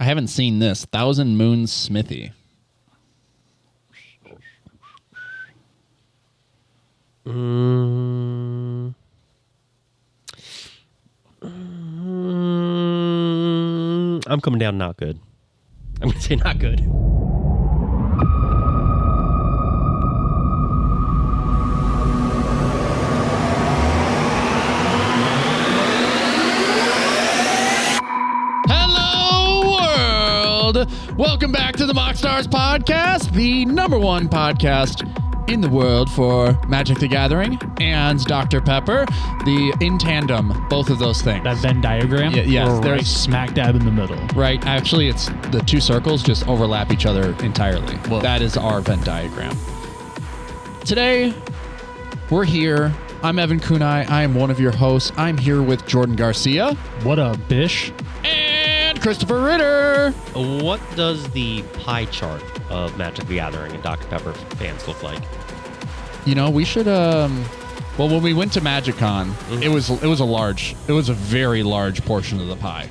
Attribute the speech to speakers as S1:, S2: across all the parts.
S1: I haven't seen this. Thousand Moons Smithy.
S2: I'm coming down not good. I'm going to say not good.
S1: Hello, world! Welcome back to the Moxstars podcast, the #1 podcast in the world for Magic the Gathering and Dr. Pepper, in tandem, both of those things.
S3: That Venn diagram?
S1: Yes.
S3: We're right smack dab in the middle.
S1: Right. Actually, it's the two circles just overlap each other entirely.
S3: Whoa.
S1: That is our Venn diagram. Today, we're here. I'm Evan Kunai. I am one of your hosts. I'm here with Jordan Garcia.
S3: What up, bish?
S1: And Christopher Ritter.
S2: What does the pie chart of Magic the Gathering and Dr. Pepper fans look like?
S1: You know, we should. Well, when we went to MagicCon, it was a very large portion of the pie.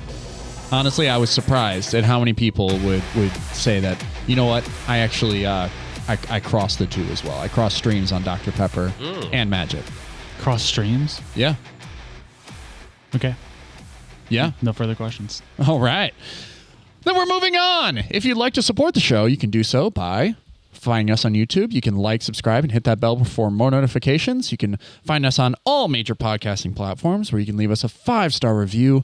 S1: Honestly, I was surprised at how many people would say that. You know what? I actually I crossed the two as well. I crossed streams on Dr. Pepper and Magic.
S3: Cross streams?
S1: Yeah.
S3: Okay.
S1: Yeah.
S3: No further questions.
S1: All right. Then we're moving on. If you'd like to support the show, you can do so by finding us on YouTube. You can like, subscribe, and hit that bell for more notifications. You can find us on all major podcasting platforms where you can leave us a 5-star review.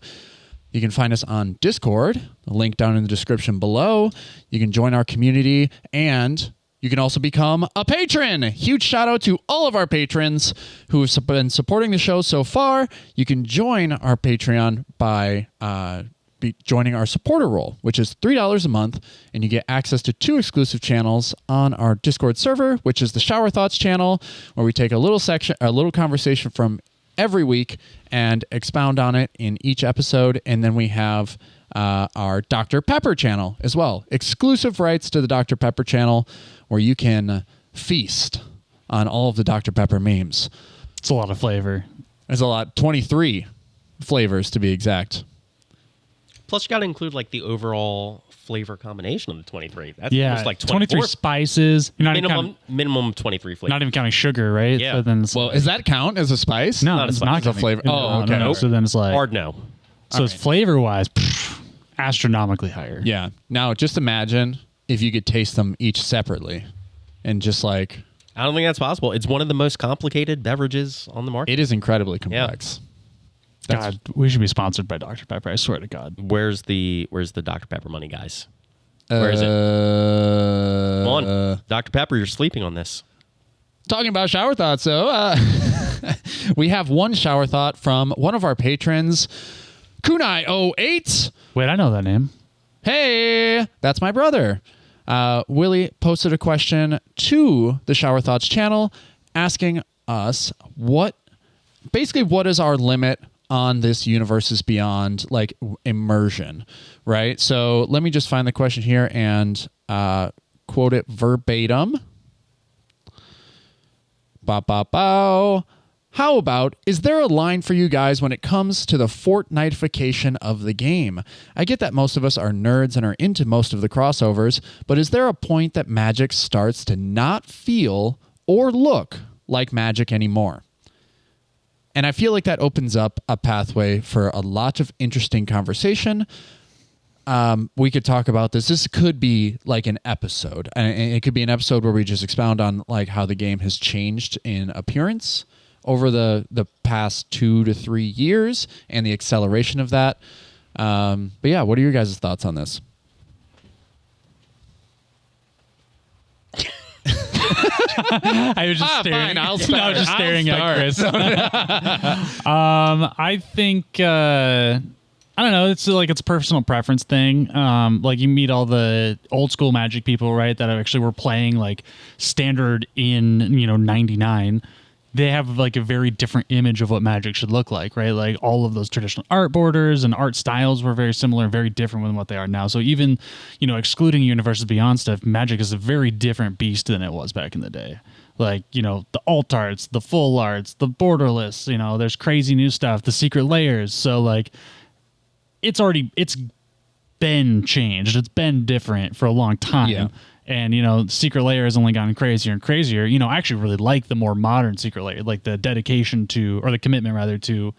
S1: You can find us on Discord, the link down in the description below. You can join our community, and you can also become a patron. Huge shout out to all of our patrons who have been supporting the show so far. You can join our Patreon by joining our supporter role, which is $3 a month, and you get access to 2 exclusive channels on our Discord server, which is the Shower Thoughts channel, where we take a little conversation from every week and expound on it in each episode. And then we have our Dr. Pepper channel as well. Exclusive rights to the Dr. Pepper channel, where you can feast on all of the Dr. Pepper memes.
S3: It's a lot of flavor.
S1: There's a lot, 23 flavors to be exact.
S2: Plus, you got to include like the overall flavor combination of the 23. That's like
S3: 23 spices. You're not
S2: minimum 23 flavors.
S3: Not even counting sugar, right?
S2: Yeah.
S3: So then it's
S1: Well, does that count as a spice?
S3: no,
S2: not a
S3: it's
S2: spice.
S3: not
S1: It's a
S3: counting.
S1: flavor. Oh, okay.
S3: No. So then it's like
S2: Hard no.
S3: So it's flavor-wise, astronomically higher.
S1: Yeah. Now, just imagine if you could taste them each separately and just like...
S2: I don't think that's possible. It's one of the most complicated beverages on the market.
S1: It is incredibly complex.
S3: God, we should be sponsored by Dr. Pepper. I swear to God.
S2: Where's the Dr. Pepper money, guys? Where is it? Come on. Dr. Pepper, you're sleeping on this.
S1: Talking about shower thoughts, though, we have one shower thought from one of our patrons, Kunai08.
S3: Wait, I know that name.
S1: Hey, that's my brother. Willie posted a question to the Shower Thoughts channel asking us what is our limit on this Universes Beyond like immersion, right? So let me just find the question here and quote it verbatim. Bow. How about, is there a line for you guys when it comes to the Fortnite-fication of the game? I get that most of us are nerds and are into most of the crossovers, but is there a point that Magic starts to not feel or look like Magic anymore? And I feel like that opens up a pathway for a lot of interesting conversation. We could talk about this. This could be like an episode. And it could be an episode where we just expound on like how the game has changed in appearance over the past 2 to 3 years and the acceleration of that. But yeah, what are your guys' thoughts on this?
S3: I was just staring.
S1: Fine, I'll
S3: No, I was just staring at Chris. I think I don't know. It's like it's a personal preference thing. Like you meet all the old school Magic people, right? That actually were playing like standard in '99. They have like a very different image of what Magic should look like, right? Like all of those traditional art borders and art styles were very similar, very different than what they are now. So even, excluding Universes Beyond stuff, Magic is a very different beast than it was back in the day. Like, the alt arts, the full arts, the borderless, there's crazy new stuff, the secret layers. So like it's been changed. It's been different for a long time.
S1: Yeah.
S3: And, you know, Secret Lair has only gotten crazier and crazier. You know, I actually really like the more modern Secret Lair, like the dedication to, or the commitment rather, to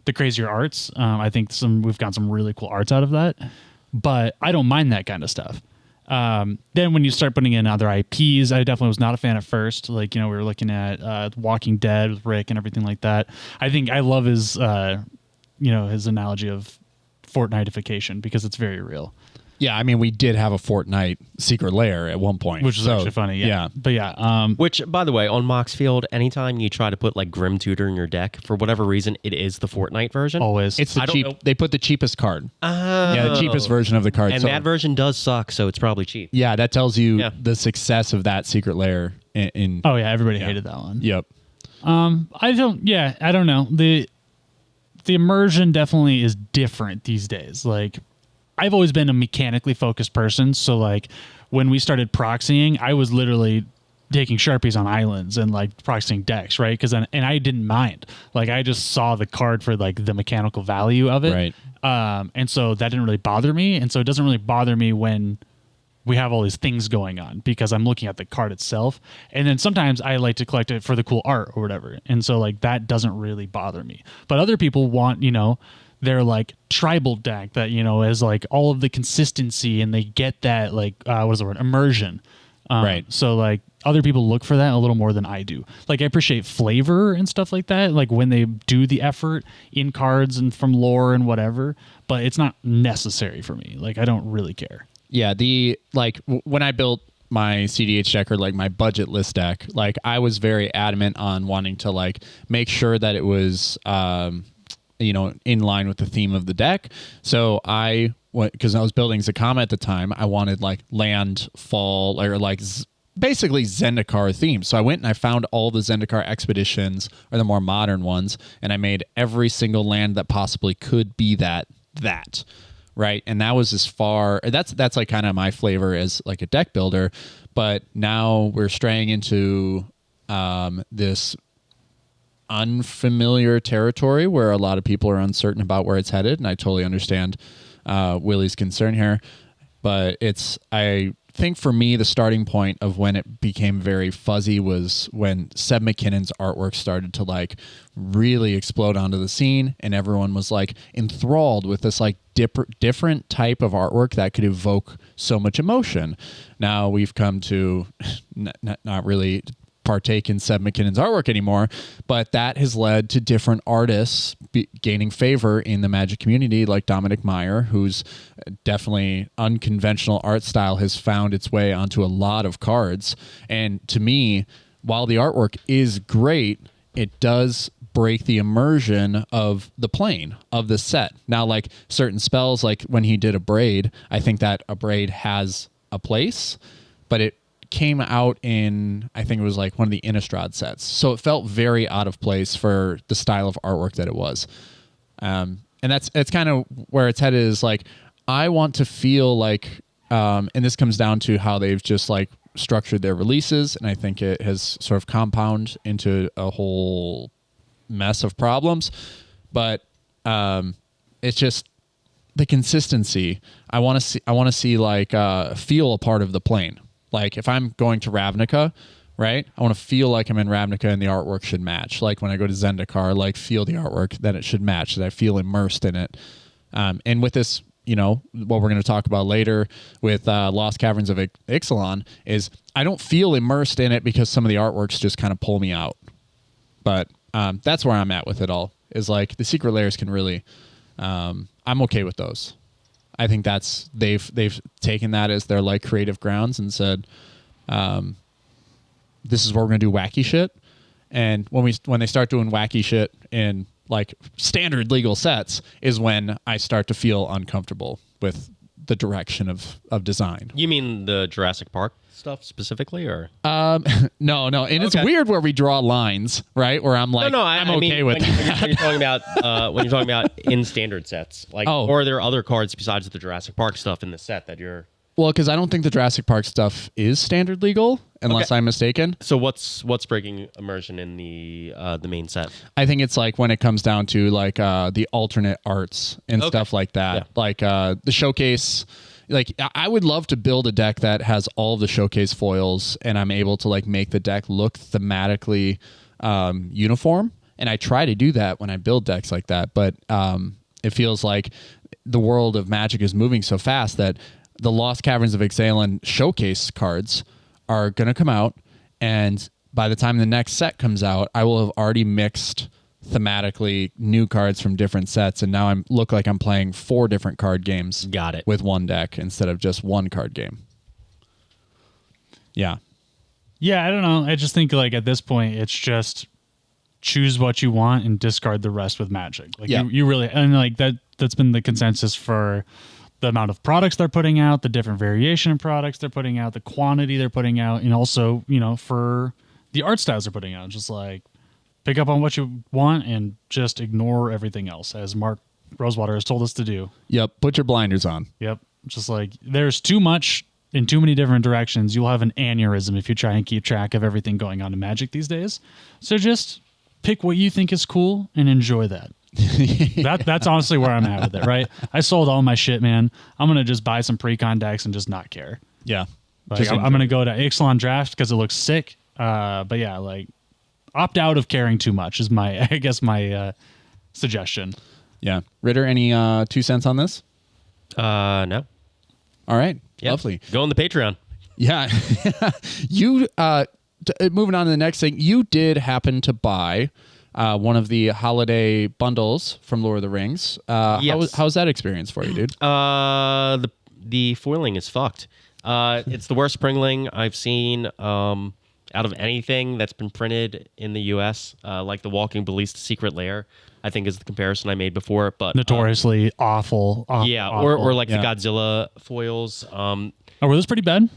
S3: the crazier arts. I think we've got some really cool arts out of that. But I don't mind that kind of stuff. Then when you start putting in other IPs, I definitely was not a fan at first. Like, you know, we were looking at Walking Dead with Rick and everything like that. I think I love his, you know, his analogy of Fortnite-ification because it's very real.
S1: Yeah, I mean, we did have a Fortnite Secret Lair at one point.
S3: Which is actually funny, yeah. But yeah.
S2: Which, by the way, on Mox Field, anytime you try to put like Grim Tutor in your deck, for whatever reason, it is the Fortnite version.
S3: Always.
S1: It's the cheap. They put the cheapest card.
S2: Oh.
S1: Yeah, the cheapest version of the card.
S2: And that version does suck, so it's probably cheap.
S1: Yeah, that tells you the success of that Secret Lair in
S3: oh, yeah, everybody hated that one.
S1: Yep.
S3: I don't know. The immersion definitely is different these days. Like, I've always been a mechanically focused person, so like when we started proxying, I was literally taking Sharpies on islands and like proxying decks, right? And I didn't mind. Like I just saw the card for like the mechanical value of it.
S1: Right.
S3: And so that didn't really bother me. And so it doesn't really bother me when we have all these things going on because I'm looking at the card itself. And then sometimes I like to collect it for the cool art or whatever. And so like that doesn't really bother me. But other people want, you know, their like tribal deck that, you know, is like all of the consistency and they get that like what is the word, immersion.
S1: Right.
S3: So like other people look for that a little more than I do. Like I appreciate flavor and stuff like that, like when they do the effort in cards and from lore and whatever, but it's not necessary for me. Like I don't really care.
S1: Yeah, when I built my cEDH deck or like my budget list deck, like I was very adamant on wanting to like make sure that it was you know, in line with the theme of the deck. So because I was building Zakama at the time, I wanted like landfall or like basically Zendikar themes. So I went and I found all the Zendikar expeditions or the more modern ones, and I made every single land that possibly could be that. Right. And that was as far that's like kind of my flavor as like a deck builder. But now we're straying into this unfamiliar territory where a lot of people are uncertain about where it's headed, and I totally understand Willie's concern here. But I think for me, the starting point of when it became very fuzzy was when Seb McKinnon's artwork started to like really explode onto the scene, and everyone was like enthralled with this like different type of artwork that could evoke so much emotion. Now we've come to not really partake in Seb McKinnon's artwork anymore, but that has led to different artists gaining favor in the Magic community, like Dominic Meyer, whose definitely unconventional art style has found its way onto a lot of cards. And to me, while the artwork is great, it does break the immersion of the plane of the set. Now, like certain spells, like when he did a braid, I think that a braid has a place, but it came out in, I think it was like one of the Innistrad sets. So it felt very out of place for the style of artwork that it was. And it's kind of where it's headed is like, I want to feel like, and this comes down to how they've just like structured their releases. And I think it has sort of compound into a whole mess of problems, but it's just the consistency. I want to see like feel a part of the plane. Like if I'm going to Ravnica, right? I want to feel like I'm in Ravnica and the artwork should match. Like when I go to Zendikar, like feel the artwork that it should match, that I feel immersed in it. And with this, you know, what we're going to talk about later with Lost Caverns of Ixalan is I don't feel immersed in it because some of the artworks just kind of pull me out. But that's where I'm at with it all, is like the secret layers can really, I'm okay with those. I think that's they've taken that as their like creative grounds and said, this is where we're gonna do wacky shit. And when they start doing wacky shit in like standard legal sets is when I start to feel uncomfortable with the direction of design.
S2: You mean the Jurassic Park stuff specifically, or?
S1: No. And it's weird where we draw lines, right? Where I'm like, I'm okay with that.
S2: When you're talking about in standard sets, like, or are there other cards besides the Jurassic Park stuff in the set that you're
S1: Well, because I don't think the Jurassic Park stuff is standard legal, unless I'm mistaken.
S2: So what's breaking immersion in the main set?
S1: I think it's like when it comes down to like the alternate arts and stuff like that.
S2: Yeah.
S1: Like the showcase. Like I would love to build a deck that has all of the showcase foils, and I'm able to like make the deck look thematically uniform. And I try to do that when I build decks like that, but it feels like the world of Magic is moving so fast that the Lost Caverns of Ixalan showcase cards are going to come out, and by the time the next set comes out, I will have already mixed thematically new cards from different sets, and now I look like I'm playing 4 different card games.
S2: Got it.
S1: With one deck instead of just one card game. Yeah.
S3: Yeah, I don't know. I just think like at this point, it's just choose what you want and discard the rest with Magic. Like you really, and like that's been the consensus for the amount of products they're putting out, the different variation of products they're putting out, the quantity they're putting out, and also, for the art styles they're putting out. Just like pick up on what you want and just ignore everything else, as Mark Rosewater has told us to do.
S1: Yep. Put your blinders on.
S3: Yep. Just like there's too much in too many different directions. You'll have an aneurysm if you try and keep track of everything going on in Magic these days. So just pick what you think is cool and enjoy that. That's honestly where I'm at with it, right? I sold all my shit, man. I'm going to just buy some pre-con decks and just not care.
S1: Yeah.
S3: Like, I'm going to go to Ixalan Draft because it looks sick. But yeah, like opt out of caring too much is my suggestion.
S1: Yeah. Ritter, any 2 cents on this?
S2: No.
S1: All right.
S2: Yep.
S1: Lovely.
S2: Go on the Patreon.
S1: Yeah. You, moving on to the next thing, you did happen to buy one of the holiday bundles from Lord of the Rings.
S2: Yes.
S1: How's that experience for you, dude?
S2: The foiling is fucked. It's the worst Pringling I've seen out of anything that's been printed in the U.S. Like the Walking Ballista Secret Lair, I think is the comparison I made before. But
S3: Notoriously awful.
S2: Yeah,
S3: awful.
S2: or like the Godzilla foils.
S3: Oh, were those pretty bad?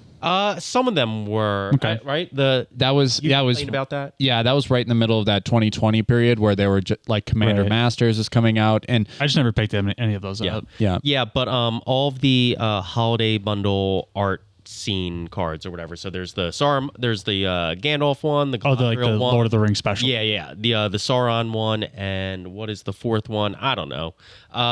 S2: Some of them were.
S3: Okay.
S2: Right.
S1: That was
S2: About that.
S1: Yeah, that was right in the middle of that 2020 period where they were like Commander
S3: Right.
S1: Masters is coming out, and
S3: I just never picked any of those up.
S1: yeah.
S2: But all of the holiday bundle art scene cards or whatever. So there's the there's the Gandalf one, the
S3: Like the
S2: one.
S3: Lord of the Rings special.
S2: Yeah. The Sauron one, and what is the 4th one? I don't know.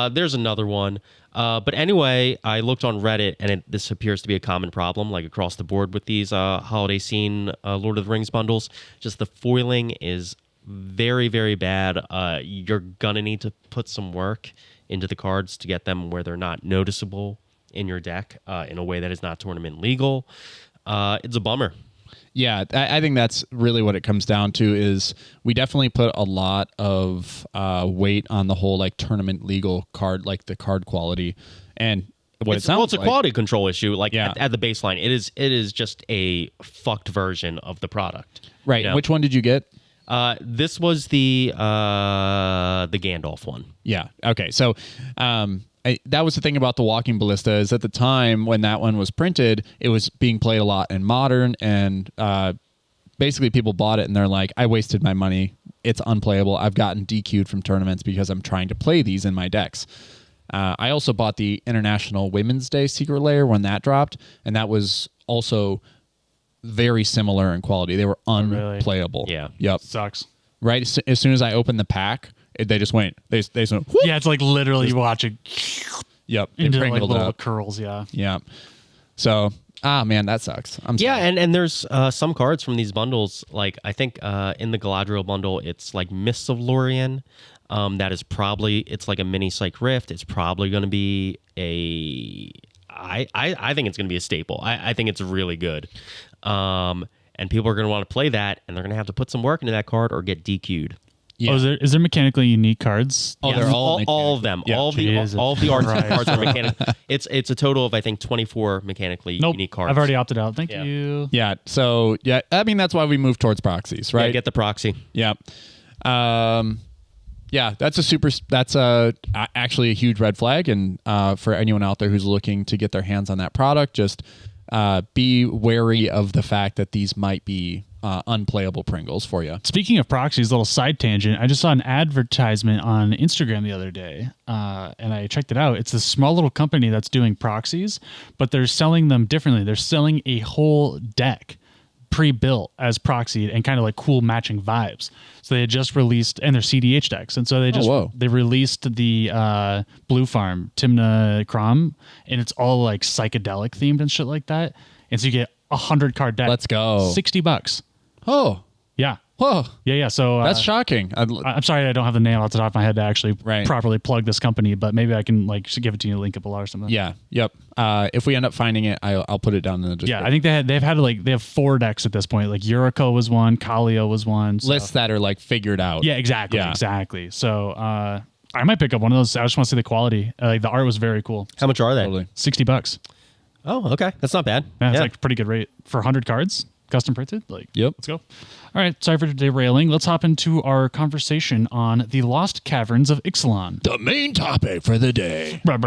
S2: There's another one. But anyway, I looked on Reddit, and this appears to be a common problem, like across the board with these holiday scene Lord of the Rings bundles. Just the foiling is very, very bad. You're gonna need to put some work into the cards to get them where they're not noticeable in your deck in a way that is not tournament legal. It's a bummer.
S1: Yeah, I think that's really what it comes down to. Is we definitely put a lot of weight on the whole like tournament legal card, like the card quality, and it's
S2: a quality control issue. Like
S1: Yeah.
S2: at the baseline, it is just a fucked version of the product.
S1: right.
S2: You know?
S1: Which one did you get?
S2: This was the Gandalf one.
S1: Yeah. Okay. So that was the thing about the Walking Ballista is at the time when that one was printed, it was being played a lot in Modern, and basically people bought it and they're like, I wasted my money. It's unplayable. I've gotten DQ'd from tournaments because I'm trying to play these in my decks. I also bought the International Women's Day Secret Lair when that dropped, and that was also very similar in quality. They were unplayable.
S2: Yeah.
S1: Yep.
S3: Sucks.
S1: Right as soon as I opened the pack, they just went. They just went. Whoop.
S3: Yeah, it's like literally watching
S1: Yep. They
S3: into like
S1: pringled
S3: little
S1: up.
S3: curls. Yeah.
S1: Yeah. So, man, that sucks. I'm sorry.
S2: And there's some cards from these bundles. Like I think in the Galadriel bundle, it's like Mists of Lorien. That is probably it's like a mini Psych Rift. It's probably going to be I think it's going to be a staple. I think it's really good. And people are going to want to play that, and they're going to have to put some work into that card or get DQ'd.
S1: Yeah.
S3: Oh, is there mechanically unique cards?
S1: Oh,
S2: Yes,
S1: they're all
S2: of them.
S1: Yeah.
S2: All of the art cards are mechanical. It's a total of I think 24 mechanically
S3: Nope.
S2: unique cards.
S3: I've already opted out. Thank
S2: Yeah.
S3: you.
S1: Yeah. So, yeah, I mean, that's why we moved towards proxies, right?
S2: Yeah, get the proxy.
S1: Yeah. Yeah, that's actually a huge red flag. And for anyone out there who's looking to get their hands on that product, just be wary of the fact that these might be unplayable Pringles for you.
S3: Speaking of proxies, little side tangent, I just saw an advertisement on Instagram the other day, and I checked it out. It's a small little company that's doing proxies, but they're selling them differently. They're selling a whole deck pre-built as proxy and kind of like cool matching vibes. So they had just released, and they're cEDH decks, and so they released the Blue Farm Timna Crom, and it's all like psychedelic themed and shit like that. And so you get 100 card deck.
S1: Let's go.
S3: $60.
S1: Oh,
S3: Yeah.
S1: whoa.
S3: Yeah. So
S1: That's shocking.
S3: I'm sorry I don't have the name off the top of my head to actually
S1: Right.
S3: properly plug this company, but maybe I can like give it to you, link it below or something.
S1: Yeah. Yep. If we end up finding it, I'll put it down in the description.
S3: Yeah, I think they have 4 decks at this point. Like Yuriko was one, Kaliyo was one. So.
S1: Lists that are like figured out.
S3: Yeah, exactly.
S1: Yeah.
S3: Exactly. So I might pick up one of those. I just want to see the quality. Like the art was very cool.
S2: How much are they?
S1: Totally.
S3: $60.
S2: Oh, okay. That's not bad.
S3: Yeah, it's like a pretty good rate for 100 cards, custom printed. Like,
S1: Yep.
S3: Let's go. All right, sorry for derailing. Let's hop into our conversation on the Lost Caverns of Ixalan.
S1: The main topic for the day.
S3: We're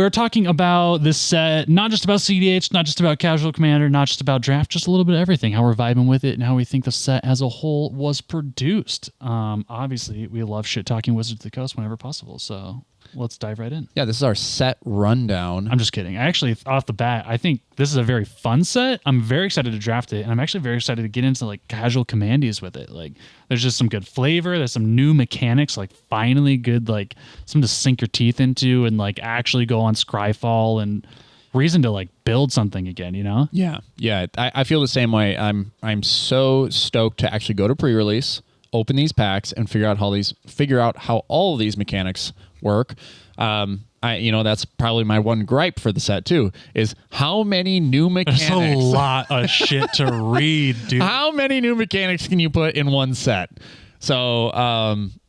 S3: talking about this set, not just about cEDH, not just about Casual Commander, not just about draft, just a little bit of everything, how we're vibing with it and how we think the set as a whole was produced. Obviously, we love shit talking Wizards of the Coast whenever possible, so let's dive right in.
S1: Yeah, this is our set rundown.
S3: I'm just kidding. I actually, off the bat, I think this is a very fun set. I'm very excited to draft it, and I'm actually very excited to get into like casual commandees with it. Like, there's just some good flavor. There's some new mechanics, like finally good, like something to sink your teeth into and like actually go on Scryfall and reason to like build something again. You know?
S1: Yeah, yeah. I feel the same way. I'm so stoked to actually go to pre-release, open these packs, and figure out how all of these mechanics work. That's probably my one gripe for the set too, is how many new mechanics.
S3: There's a lot of shit to read, dude.
S1: How many new mechanics can you put in one set? So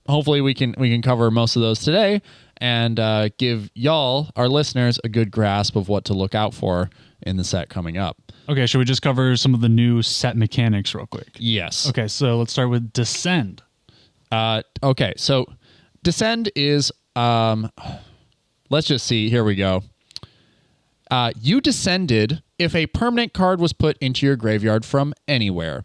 S1: hopefully we can cover most of those today and give y'all, our listeners, a good grasp of what to look out for in the set coming up.
S3: Okay, should we just cover some of the new set mechanics real quick?
S1: Yes.
S3: Okay, so let's start with Descend.
S1: Okay, so Descend is let's just see. Here we go. You descended if a permanent card was put into your graveyard from anywhere.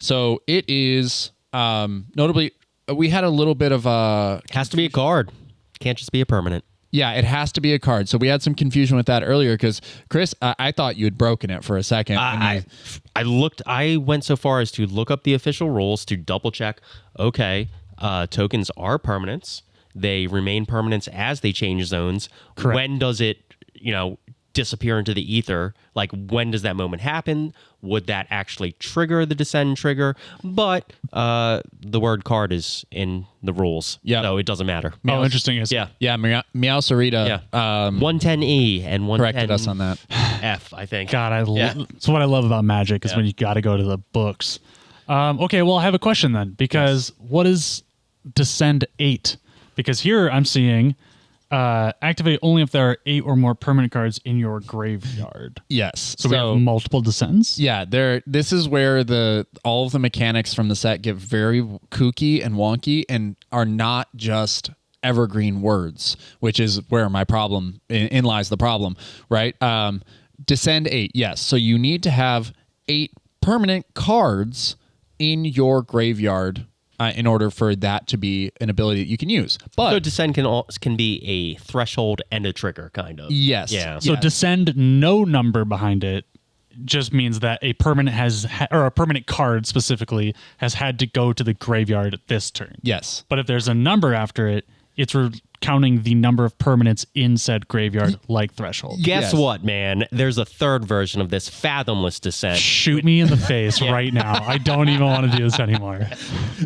S1: So it is notably, we had a little bit of a...
S2: Has to be a card. Can't just be a permanent.
S1: Yeah, it has to be a card. So we had some confusion with that earlier because, Chris, I thought you had broken it for a second.
S2: I went so far as to look up the official rules to double check. Okay, tokens are permanents. They remain permanents as they change zones.
S3: Correct.
S2: When does it, disappear into the ether? Like, when does that moment happen? Would that actually trigger the Descend trigger? But the word card is in the rules, so it doesn't matter.
S3: Oh, interesting.
S2: Yeah.
S1: Yeah, Meow Sarita
S2: 110E and 110
S1: corrected us on that.
S2: F, I think.
S3: God, it's what I love about Magic is when you got to go to the books. Okay, well, I have a question then, because what is Descend 8? Because here I'm seeing activate only if there are 8 or more permanent cards in your graveyard.
S1: Yes.
S3: So we have multiple Descends?
S1: Yeah, this is where all of the mechanics from the set get very kooky and wonky and are not just evergreen words, which is where my problem in lies the problem, right? Descend 8, yes. So you need to have 8 permanent cards in your graveyard in order for that to be an ability that you can use. But
S2: so Descend can be a threshold and a trigger, kind of.
S1: Yes.
S2: Yeah.
S3: So Descend, no number behind it, just means that a permanent or a permanent card specifically has had to go to the graveyard this turn.
S1: Yes.
S3: But if there's a number after it, it's counting the number of permanents in said graveyard like threshold.
S2: Guess what, man? There's a third version of this Fathomless Descent.
S3: Shoot me in the face right now. I don't even want to do this anymore.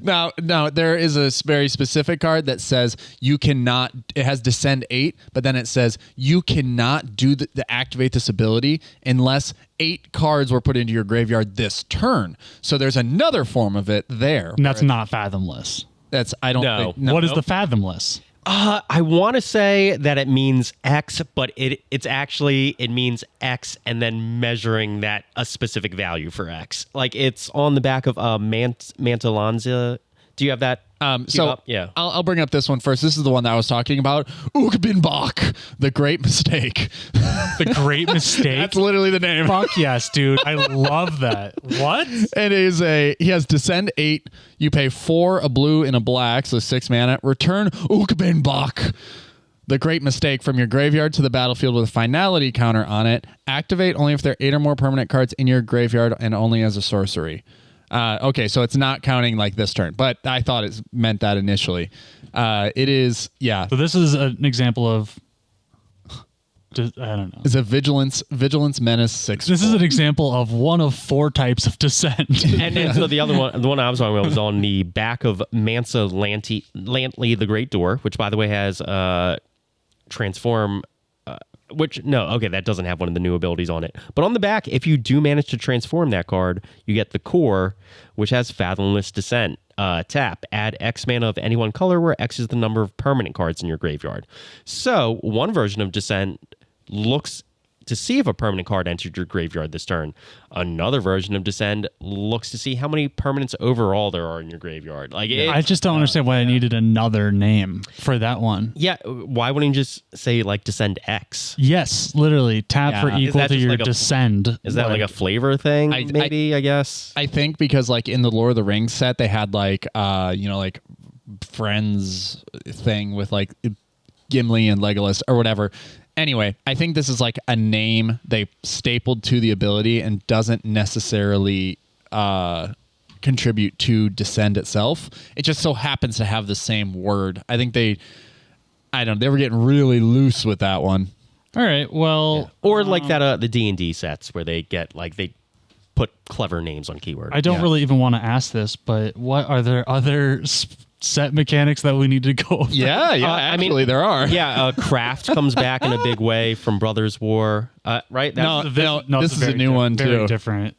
S1: Now, there is a very specific card that says you cannot, it has Descend 8, but then it says you cannot do the activate this ability unless 8 cards were put into your graveyard this turn. So there's another form of it there.
S3: And that's not Fathomless.
S1: That's, I don't
S2: No.
S1: think. No,
S3: What is the Fathomless?
S2: I want to say that it means X, but it means X and then measuring that a specific value for X. Like it's on the back of Mantalanza Do you have that? Yeah.
S1: I'll bring up this one first. This is the one that I was talking about. Ukbinbach, the great mistake.
S3: The great mistake.
S1: That's literally the name.
S3: Fuck yes, dude. I love that. What?
S1: He has Descend 8. You pay 4, a blue, and a black, so 6 mana. Return Ukbinbach, the great mistake, from your graveyard to the battlefield with a finality counter on it. Activate only if there are 8 or more permanent cards in your graveyard and only as a sorcery. Okay, so it's not counting like this turn, but I thought it meant that initially. It is, yeah.
S3: So this is an example of, I don't know.
S1: It's a Vigilance Menace 6.
S3: This is an example of one of 4 types of Descent.
S2: And then so the other one, the one I was talking about, was on the back of Mansa Lantley, the Great Door, which, by the way, has Transform. That doesn't have one of the new abilities on it. But on the back, if you do manage to transform that card, you get the core, which has Fathomless Descent. Tap, add X mana of any one color, where X is the number of permanent cards in your graveyard. So one version of Descent looks to see if a permanent card entered your graveyard this turn. Another version of Descend looks to see how many permanents overall there are in your graveyard.
S3: I just don't understand why I needed another name for that one.
S2: Yeah, why wouldn't you just say Descend X?
S3: Yes, literally. Tap for equal to your Descend.
S2: Is that like a flavor thing? I guess.
S1: I think because in the Lord of the Rings set, they had friends thing with Gimli and Legolas or whatever. Anyway, I think this is a name they stapled to the ability and doesn't necessarily contribute to Descend itself. It just so happens to have the same word. I think they were getting really loose with that one.
S3: All right, well...
S2: Yeah. Or the D&D sets where they get, they put clever names on keywords.
S3: I don't really even want to ask this, but what are there other... set mechanics that we need to go over?
S1: Actually, there are.
S2: Yeah, Craft comes back in a big way from Brothers War, right?
S1: This is a new one, too.
S3: Very different.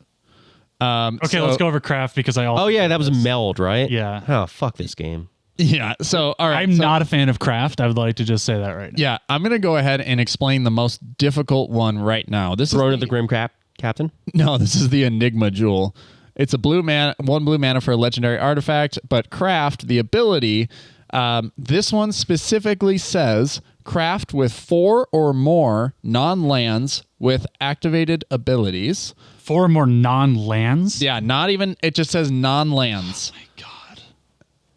S3: Okay, let's go over Craft because I also...
S2: Oh, yeah, that was Meld, right?
S3: Yeah.
S2: Oh, fuck this game.
S1: Yeah, so, all right.
S3: I'm not a fan of Craft. I would like to just say that right now.
S1: Yeah, I'm going to go ahead and explain the most difficult one right now. This
S2: Throne
S1: is
S2: of the Grim Captain?
S1: No, this is the Enigma Jewel. It's a 1 blue mana for a legendary artifact, but Craft, the ability, this one specifically says craft with 4 or more non-lands with activated abilities.
S3: 4 or more non-lands?
S1: Yeah, not even, it just says non-lands.
S3: Oh my God.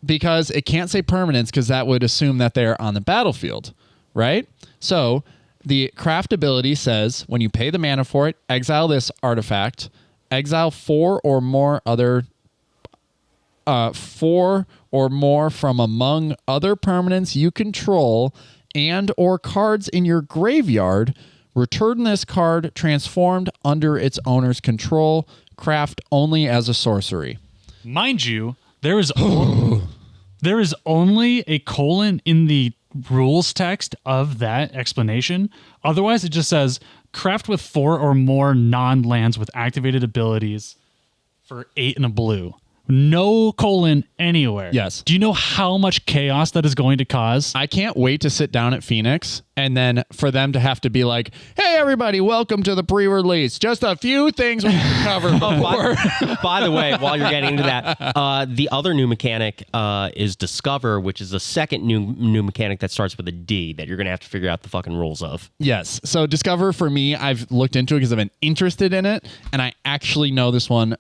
S1: Because it can't say permanents because that would assume that they're on the battlefield, right? So the craft ability says when you pay the mana for it, exile this artifact, exile 4 or more from among other permanents you control and or cards in your graveyard. Return this card transformed under its owner's control. Craft only as a sorcery.
S3: Mind you, there is only a colon in the rules text of that explanation. Otherwise, it just says craft with 4 or more non-lands with activated abilities for 8 and a blue. No colon anywhere.
S1: Yes.
S3: Do you know how much chaos that is going to cause?
S1: I can't wait to sit down at Phoenix and then for them to have to be like, hey, everybody, welcome to the pre-release. Just a few things we can cover before.
S2: By the way, while you're getting into that, the other new mechanic is Discover, which is the second new mechanic that starts with a D that you're going to have to figure out the fucking rules of.
S1: Yes. So Discover, for me, I've looked into it because I've been interested in it, and I actually know this one.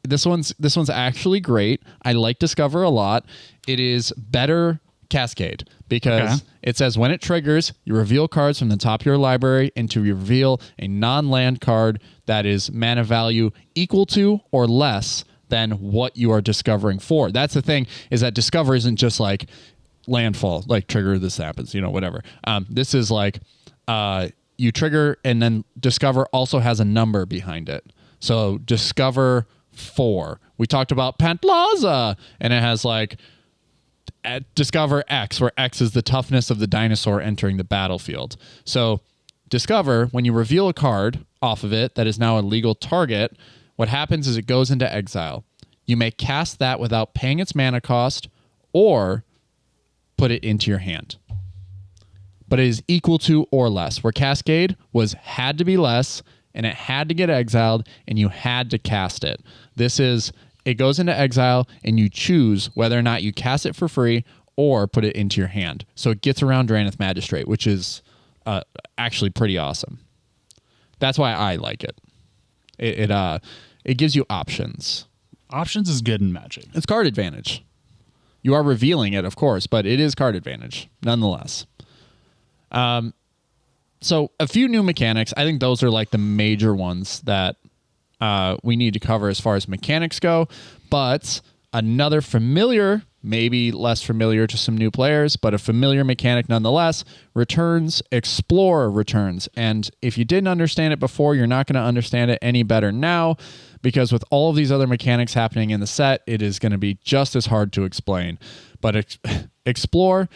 S1: This one's actually great. I like Discover a lot. It is better Cascade because it says when it triggers, you reveal cards from the top of your library and to reveal a non-land card that is mana value equal to or less than what you are discovering for. That's the thing, is that Discover isn't just like landfall, like trigger, this happens, whatever. This is like you trigger and then Discover also has a number behind it. So Discover 4. We talked about Pantlaza, and it has Discover X, where X is the toughness of the dinosaur entering the battlefield. So Discover, when you reveal a card off of it that is now a legal target, what happens is it goes into exile. You may cast that without paying its mana cost or put it into your hand. But it is equal to or less, where Cascade had to be less, and it had to get exiled, and you had to cast it. This is it goes into exile, and you choose whether or not you cast it for free or put it into your hand. So it gets around Drannith Magistrate, which is actually pretty awesome. That's why I like it. It gives you options.
S3: Options is good in Magic.
S1: It's card advantage. You are revealing it, of course, but it is card advantage nonetheless. So a few new mechanics. I think those are like the major ones that we need to cover as far as mechanics go. But another familiar, maybe less familiar to some new players, but a familiar mechanic nonetheless, returns. Explorer returns. And if you didn't understand it before, you're not going to understand it any better now, because with all of these other mechanics happening in the set, it is going to be just as hard to explain. But Explore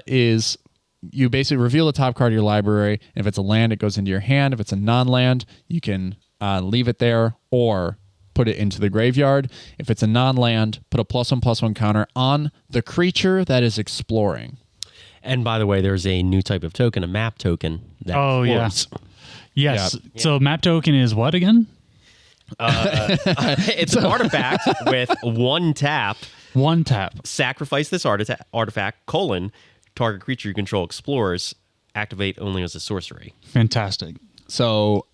S1: is... you basically reveal the top card of your library. If it's a land, it goes into your hand. If it's a non-land, you can leave it there or put it into the graveyard. If it's a non-land, put a +1/+1 counter on the creature that is exploring.
S2: And by the way, there's a new type of token, a map token. That
S3: Yes. Yeah. So map token is what again?
S2: It's an artifact with one tap.
S3: One tap.
S2: Sacrifice this artifact, target creature you control explores, activate only as a sorcery.
S3: Fantastic.
S1: So,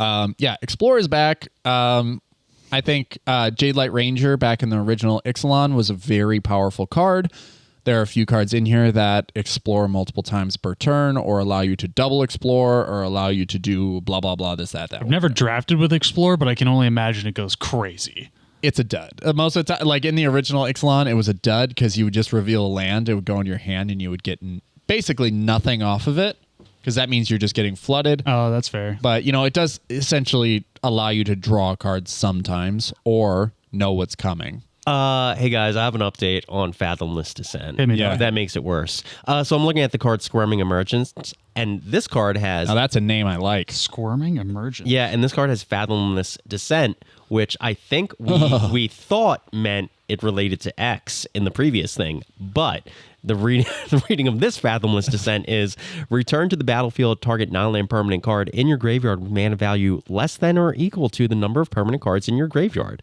S1: Explorer is back. I think Jade Light Ranger back in the original Ixalan was a very powerful card. There are a few cards in here that explore multiple times per turn or allow you to double explore or allow you to do blah, blah, blah, this, that.
S3: I've never drafted with Explore, but I can only imagine it goes crazy.
S1: It's a dud. Most of the time, like in the original Ixalan, it was a dud because you would just reveal a land. It would go in your hand and you would get basically nothing off of it, because that means you're just getting flooded.
S3: Oh, that's fair.
S1: But, it does essentially allow you to draw cards sometimes or know what's coming.
S2: Hey guys, I have an update on Fathomless Descent.
S3: Yeah.
S2: That makes it worse. So I'm looking at the card Squirming Emergence, and this card has...
S1: Now that's a name I like.
S3: Squirming Emergence.
S2: Yeah, and this card has Fathomless Descent, which I think we thought meant it related to X in the previous thing, but... The reading of this Fathomless Descent is return to the battlefield target non-land permanent card in your graveyard with mana value less than or equal to the number of permanent cards in your graveyard.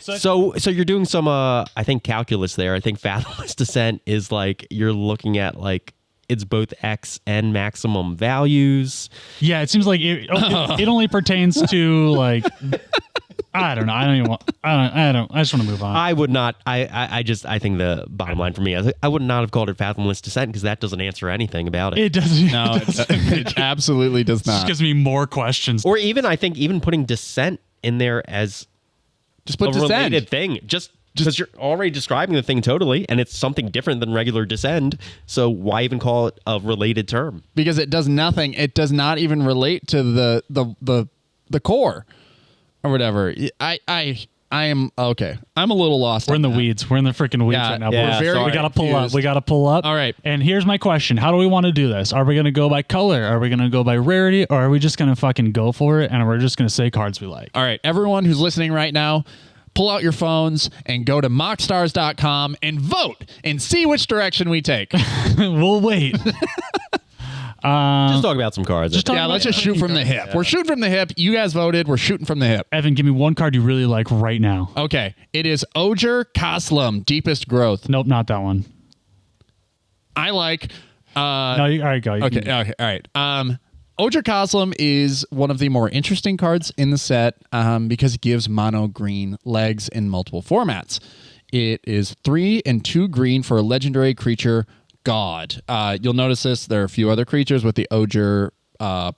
S2: So you're doing some, I think, calculus there. I think Fathomless Descent is like you're looking at like it's both X and maximum values.
S3: Yeah, it seems like it only pertains to like... I don't know. I just want to move on.
S2: I would not. I think the bottom line for me, I would not have called it Fathomless Descent because that doesn't answer anything about it.
S3: It doesn't.
S1: No, it absolutely does
S3: It
S1: not.
S3: just gives me more questions.
S2: Or even, I think, even putting Descent in there as
S1: just put
S2: a
S1: Descent.
S2: related thing. Just because you're already describing the thing totally, and it's something different than regular Descend. So why even call it a related term?
S1: Because it does nothing. It does not even relate to the core. Or whatever. I am okay. I'm a little lost.
S3: We're in the weeds. We're in the freaking weeds right now.
S2: Yeah,
S3: we gotta pull up. We gotta pull up.
S1: All right.
S3: And here's my question: how do we want to do this? Are we gonna go by color? Are we gonna go by rarity? Or are we just gonna fucking go for it and we're just gonna say cards we like?
S1: All right, everyone who's listening right now, pull out your phones and go to moxstars.com and vote and see which direction we take.
S3: We'll wait.
S2: Just talk about some cards.
S1: Let's just shoot from the hip. Yeah. We're shooting from the hip. You guys voted. We're shooting from the hip.
S3: Evan, give me one card you really like right now.
S1: Okay. It is Oger Kaslam, Deepest Growth.
S3: Nope, not that one.
S1: I like...
S3: no, all right, go.
S1: Okay, all right. Oger Kaslam is one of the more interesting cards in the set because it gives mono green legs in multiple formats. It is 3 and 2 green for a legendary creature, God. You'll notice this. There are a few other creatures with the Oger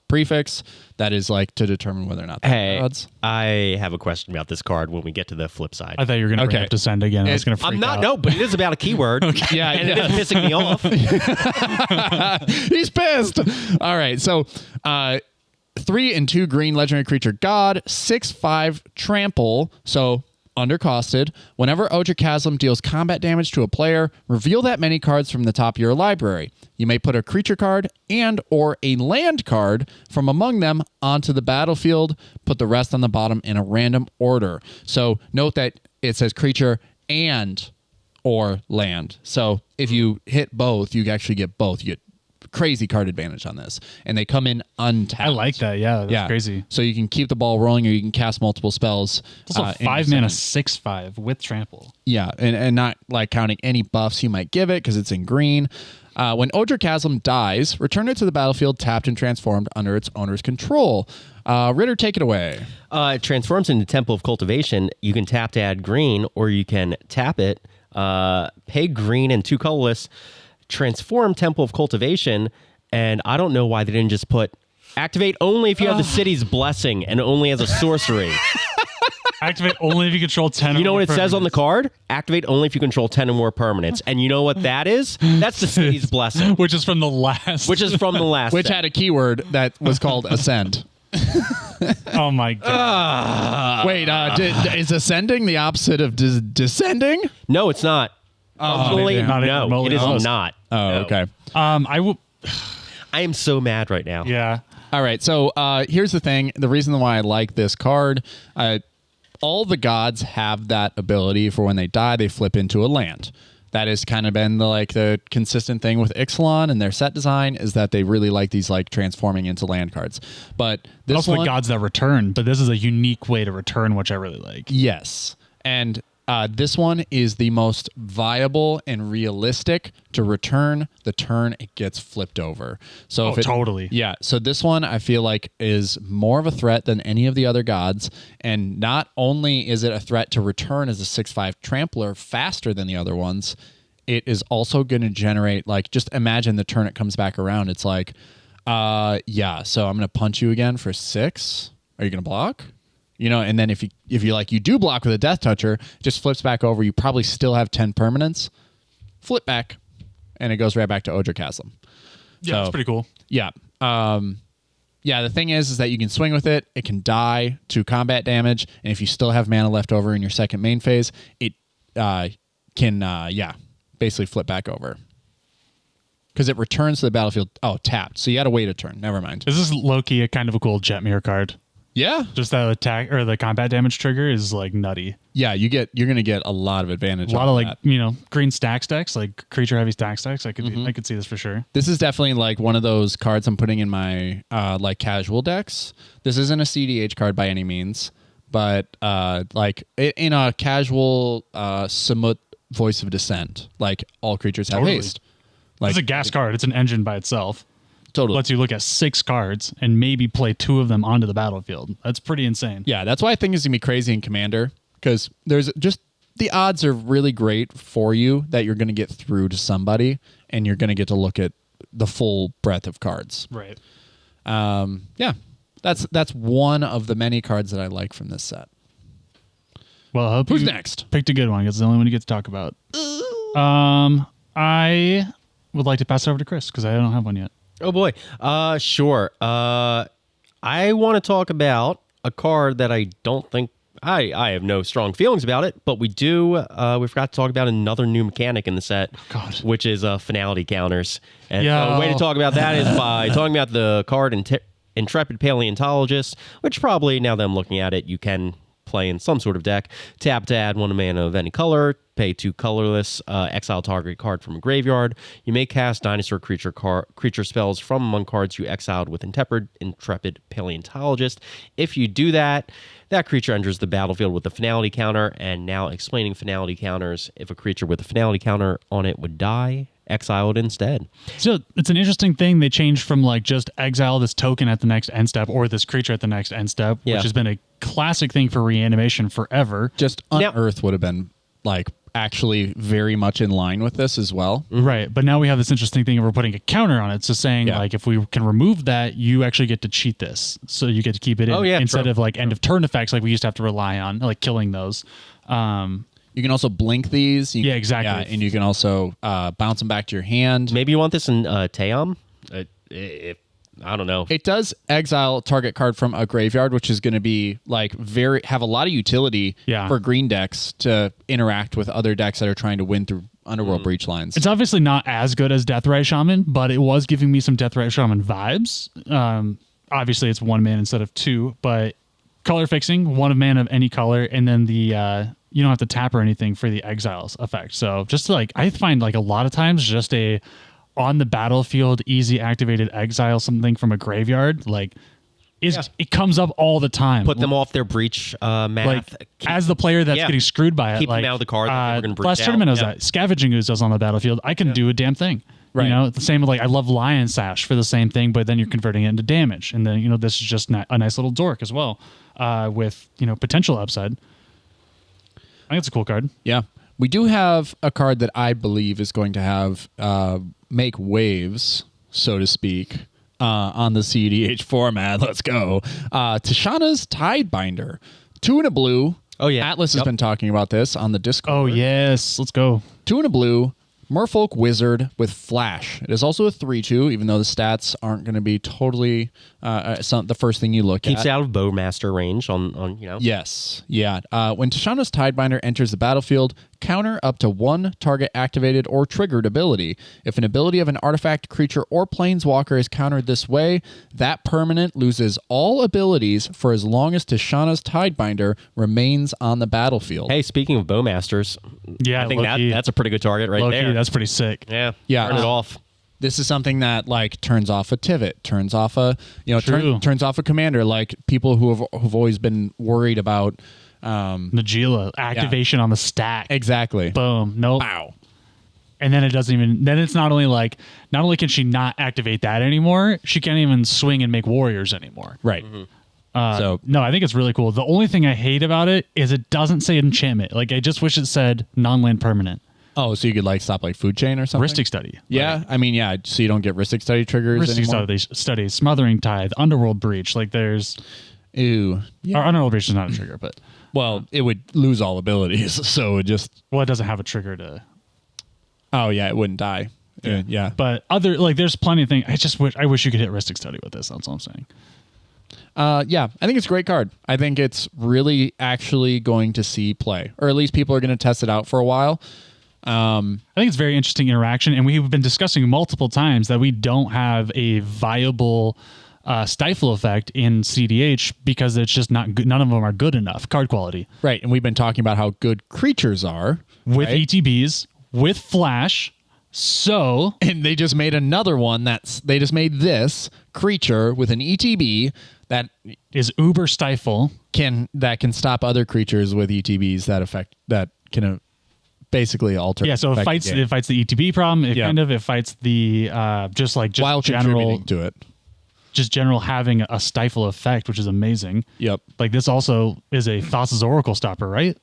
S1: prefix that is like to determine whether or not they're gods.
S2: I have a question about this card when we get to the flip side.
S3: I thought you were going to bring up Descend again. I was going to freak
S2: I'm not,
S3: out.
S2: no, but it is about a keyword.
S1: Yeah,
S2: and it is pissing me off.
S1: He's pissed. All right, so 3 and 2 green legendary creature, God, 6/5 trample. So undercosted. Whenever Oger Kaslam deals combat damage to a player, reveal that many cards from the top of your library. You may put a creature card and or a land card from among them onto the battlefield. Put the rest on the bottom in a random order. So note that it says creature and or land. So if you hit both, you actually get both. You get crazy card advantage on this, and they come in untapped.
S3: I like that. Yeah, that's crazy.
S1: So you can keep the ball rolling, or you can cast multiple spells.
S3: It's also 5 mana 6/5 with trample.
S1: Yeah, and not like counting any buffs you might give it because it's in green. When Odra Chasm dies, return it to the battlefield tapped and transformed under its owner's control. Ritter, take it away.
S2: It transforms into Temple of Cultivation. You can tap to add green, or you can tap it, pay green and 2 colorless, transform Temple of Cultivation, and I don't know why they didn't just put activate only if you have the city's blessing and only as a sorcery.
S3: Activate only if you control 10
S2: You know what it says on the
S3: permanents.
S2: card? Activate only if you control 10 or more permanents. And you know what that is? That's the city's blessing.
S3: Which is from the last.
S2: Which is from the last
S1: Which
S2: set.
S1: had a keyword that was called ascend.
S3: Oh my god.
S1: Wait, is ascending the opposite of descending?
S2: No, it's not. Functionally,
S3: not even
S2: no,
S3: remotely
S2: it is
S3: close.
S2: not.
S1: Oh,
S2: No.
S1: okay.
S3: I will.
S2: I am so mad right now.
S3: Yeah.
S1: All right, so here's the thing. The reason why I like this card, all the gods have that ability for when they die, they flip into a land. That has kind of been the consistent thing with Ixalan and their set design is that they really like these like transforming into land cards. But this
S3: Also
S1: one,
S3: the gods that return, but this is a unique way to return, which I really like.
S1: yes, and this one is the most viable and realistic to return the turn it gets flipped over. So if it,
S3: totally.
S1: Yeah. So this one I feel like is more of a threat than any of the other gods. And not only is it a threat to return as a 6/5 trampler faster than the other ones, it is also going to generate just imagine the turn it comes back around. It's like, yeah, so I'm going to punch you again for 6. Are you going to block? And then if you do block with a Death Toucher, it just flips back over. You probably still have 10 permanents. Flip back, and it goes right back to Odra Chasm.
S3: Yeah, that's pretty cool.
S1: Yeah. Yeah, the thing is that you can swing with it. It can die to combat damage, and if you still have mana left over in your second main phase, it can basically flip back over. Because it returns to the battlefield. Oh, tapped. So you got to wait a turn. Never mind.
S3: This is low-key a kind of a cool jet mirror card.
S1: Yeah.
S3: Just that attack or the combat damage trigger is nutty.
S1: Yeah, you're going to get a lot of advantage.
S3: A lot
S1: on
S3: of
S1: that.
S3: green stack stacks, like creature heavy stack stacks. I could see this for sure.
S1: This is definitely one of those cards I'm putting in my casual decks. This isn't a cEDH card by any means, but in a casual Samut Voice of Dissent, all creatures have haste.
S3: It's a gas card. It's an engine by itself.
S1: Totally.
S3: Lets you look at 6 cards and maybe play 2 of them onto the battlefield. That's pretty insane.
S1: Yeah, that's why I think it's going to be crazy in Commander, because there's just the odds are really great for you that you're going to get through to somebody and you're going to get to look at the full breadth of cards.
S3: Right.
S1: Yeah, that's one of the many cards that I like from this set.
S3: Well, I hope
S1: Who's
S3: you
S1: next?
S3: picked a good one. It's the only one you get to talk about. I would like to pass it over to Chris because I don't have one yet.
S2: Oh boy. Sure. I want to talk about a card that I don't think I have no strong feelings about it, but we do. We forgot to talk about another new mechanic in the set, which is finality counters. And a way to talk about that is by talking about the card Intrepid Paleontologist, which probably now that I'm looking at it, you can play in some sort of deck. Tap to add 1 mana of any color. Pay 2 colorless. Exile target card from a graveyard. You may cast dinosaur creature spells from among cards you exiled with Intrepid Paleontologist. If you do that, that creature enters the battlefield with a finality counter. And now explaining finality counters, if a creature with a finality counter on it would die, exile it instead.
S3: So it's an interesting thing. They changed from just exile this token at the next end step or this creature at the next end step, which has been a classic thing for reanimation forever.
S1: Just Unearth would have been actually very much in line with this as well.
S3: Right. But now we have this interesting thing of we're putting a counter on it. So saying if we can remove that, you actually get to cheat this. So you get to keep it in instead of end of turn effects like we used to have to rely on, killing those.
S1: You can also blink these.
S3: Exactly.
S1: Yeah, and you can also bounce them back to your hand.
S2: Maybe you want this in Teom? I don't know.
S1: It does exile target card from a graveyard, which is going to be have a lot of utility for green decks to interact with other decks that are trying to win through Underworld Breach lines.
S3: It's obviously not as good as Deathrite Shaman, but it was giving me some Deathrite Shaman vibes. Obviously, it's 1 mana instead of 2, but color fixing, 1 mana of any color, and then the you don't have to tap or anything for the exiles effect. So just I find a lot of times just a on the battlefield, easy activated exile something from a graveyard, like it comes up all the time.
S2: Put them off their breach math.
S3: Like, as the player that's getting screwed by it,
S2: keep
S3: like,
S2: them out of the card. That we're going to breach
S3: last
S2: out.
S3: tournament, I was at Scavenging Ooze does on the battlefield. I can do a damn thing.
S1: Right.
S3: You know, the same with like I love Lion Sash for the same thing, but then you're converting it into damage, and then this is just a nice little dork as well, with potential upside. I think it's a cool card.
S1: Yeah. We do have a card that I believe is going to have make waves, so to speak, on the cEDH format. Let's go. Tishana's Tidebinder. 2 and a blue.
S2: Oh, yeah.
S1: Atlas has been talking about this on the Discord.
S3: Oh, yes. Let's go.
S1: 2 and a blue. Merfolk Wizard with Flash. It is also a 3/2, even though the stats aren't going to be totally the first thing you look
S2: Keeps
S1: at.
S2: it out of Bowmaster range on.
S1: Yes. Yeah. When Tishana's Tidebinder enters the battlefield, counter up to 1 target activated or triggered ability. If an ability of an artifact, creature, or planeswalker is countered this way, that permanent loses all abilities for as long as Tishana's Tidebinder remains on the battlefield.
S2: Hey, speaking of Bowmasters,
S3: Yeah,
S2: I think that's a pretty good target right
S3: low-key,
S2: there.
S3: that's pretty sick.
S2: Yeah.
S1: Yeah.
S2: Turn it off.
S1: This is something that like turns off a Tivit, turns off a
S3: True.
S1: turns off a commander. Like people who've always been worried about
S3: Najila activation on the stack.
S1: exactly.
S3: Boom. Nope.
S1: Wow.
S3: And then it doesn't even. Then it's not only can she not activate that anymore, she can't even swing and make warriors anymore.
S1: Right. So
S3: No, I think it's really cool. The only thing I hate about it is it doesn't say enchantment. Like I just wish it said non-land permanent.
S1: oh, so you could like stop like Food Chain or something.
S3: Rhystic Study.
S1: Yeah, I mean, yeah. So you don't get Rhystic Study triggers
S3: Rhystic
S1: anymore.
S3: Study, Smothering Tithe, Underworld Breach. Like there's.
S1: Ew. Yeah.
S3: Or Underworld Breach is not a trigger, but.
S1: Well, it would lose all abilities, so it just.
S3: Well, it doesn't have a trigger to.
S1: Oh yeah, it wouldn't die. Yeah.
S3: But there's plenty of things. I wish you could hit Rhystic Study with this. That's all I'm saying.
S1: Yeah, I think it's a great card. I think it's really actually going to see play, or at least people are going to test it out for a while.
S3: I think it's very interesting interaction, and we've been discussing multiple times that we don't have a viable stifle effect in cEDH because it's just not good. None of them are good enough card quality.
S1: Right, and we've been talking about how good creatures are
S3: With
S1: right?
S3: ETBs, with Flash, so...
S1: And they just made another one they just made this creature with an ETB that
S3: is uber stifle.
S1: can stop other creatures with ETBs that can basically alter.
S3: Yeah, so it fights the ETB problem. It fights the
S1: while
S3: general
S1: contributing to it.
S3: Just general having a stifle effect, which is amazing.
S1: Yep.
S3: Like this also is a Thassa's Oracle stopper, right?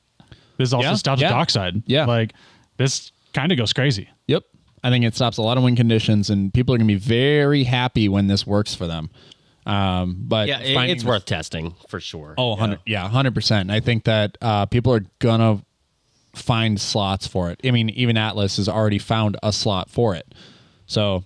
S3: This also stops Dockside.
S1: Yeah.
S3: Like this kind of goes crazy.
S1: Yep. I think it stops a lot of win conditions, and people are going to be very happy when this works for them. But
S2: Yeah, it's worth testing for sure.
S1: Oh, 100%. I think that people are going to find slots for it. I mean, even Atlas has already found a slot for it. So,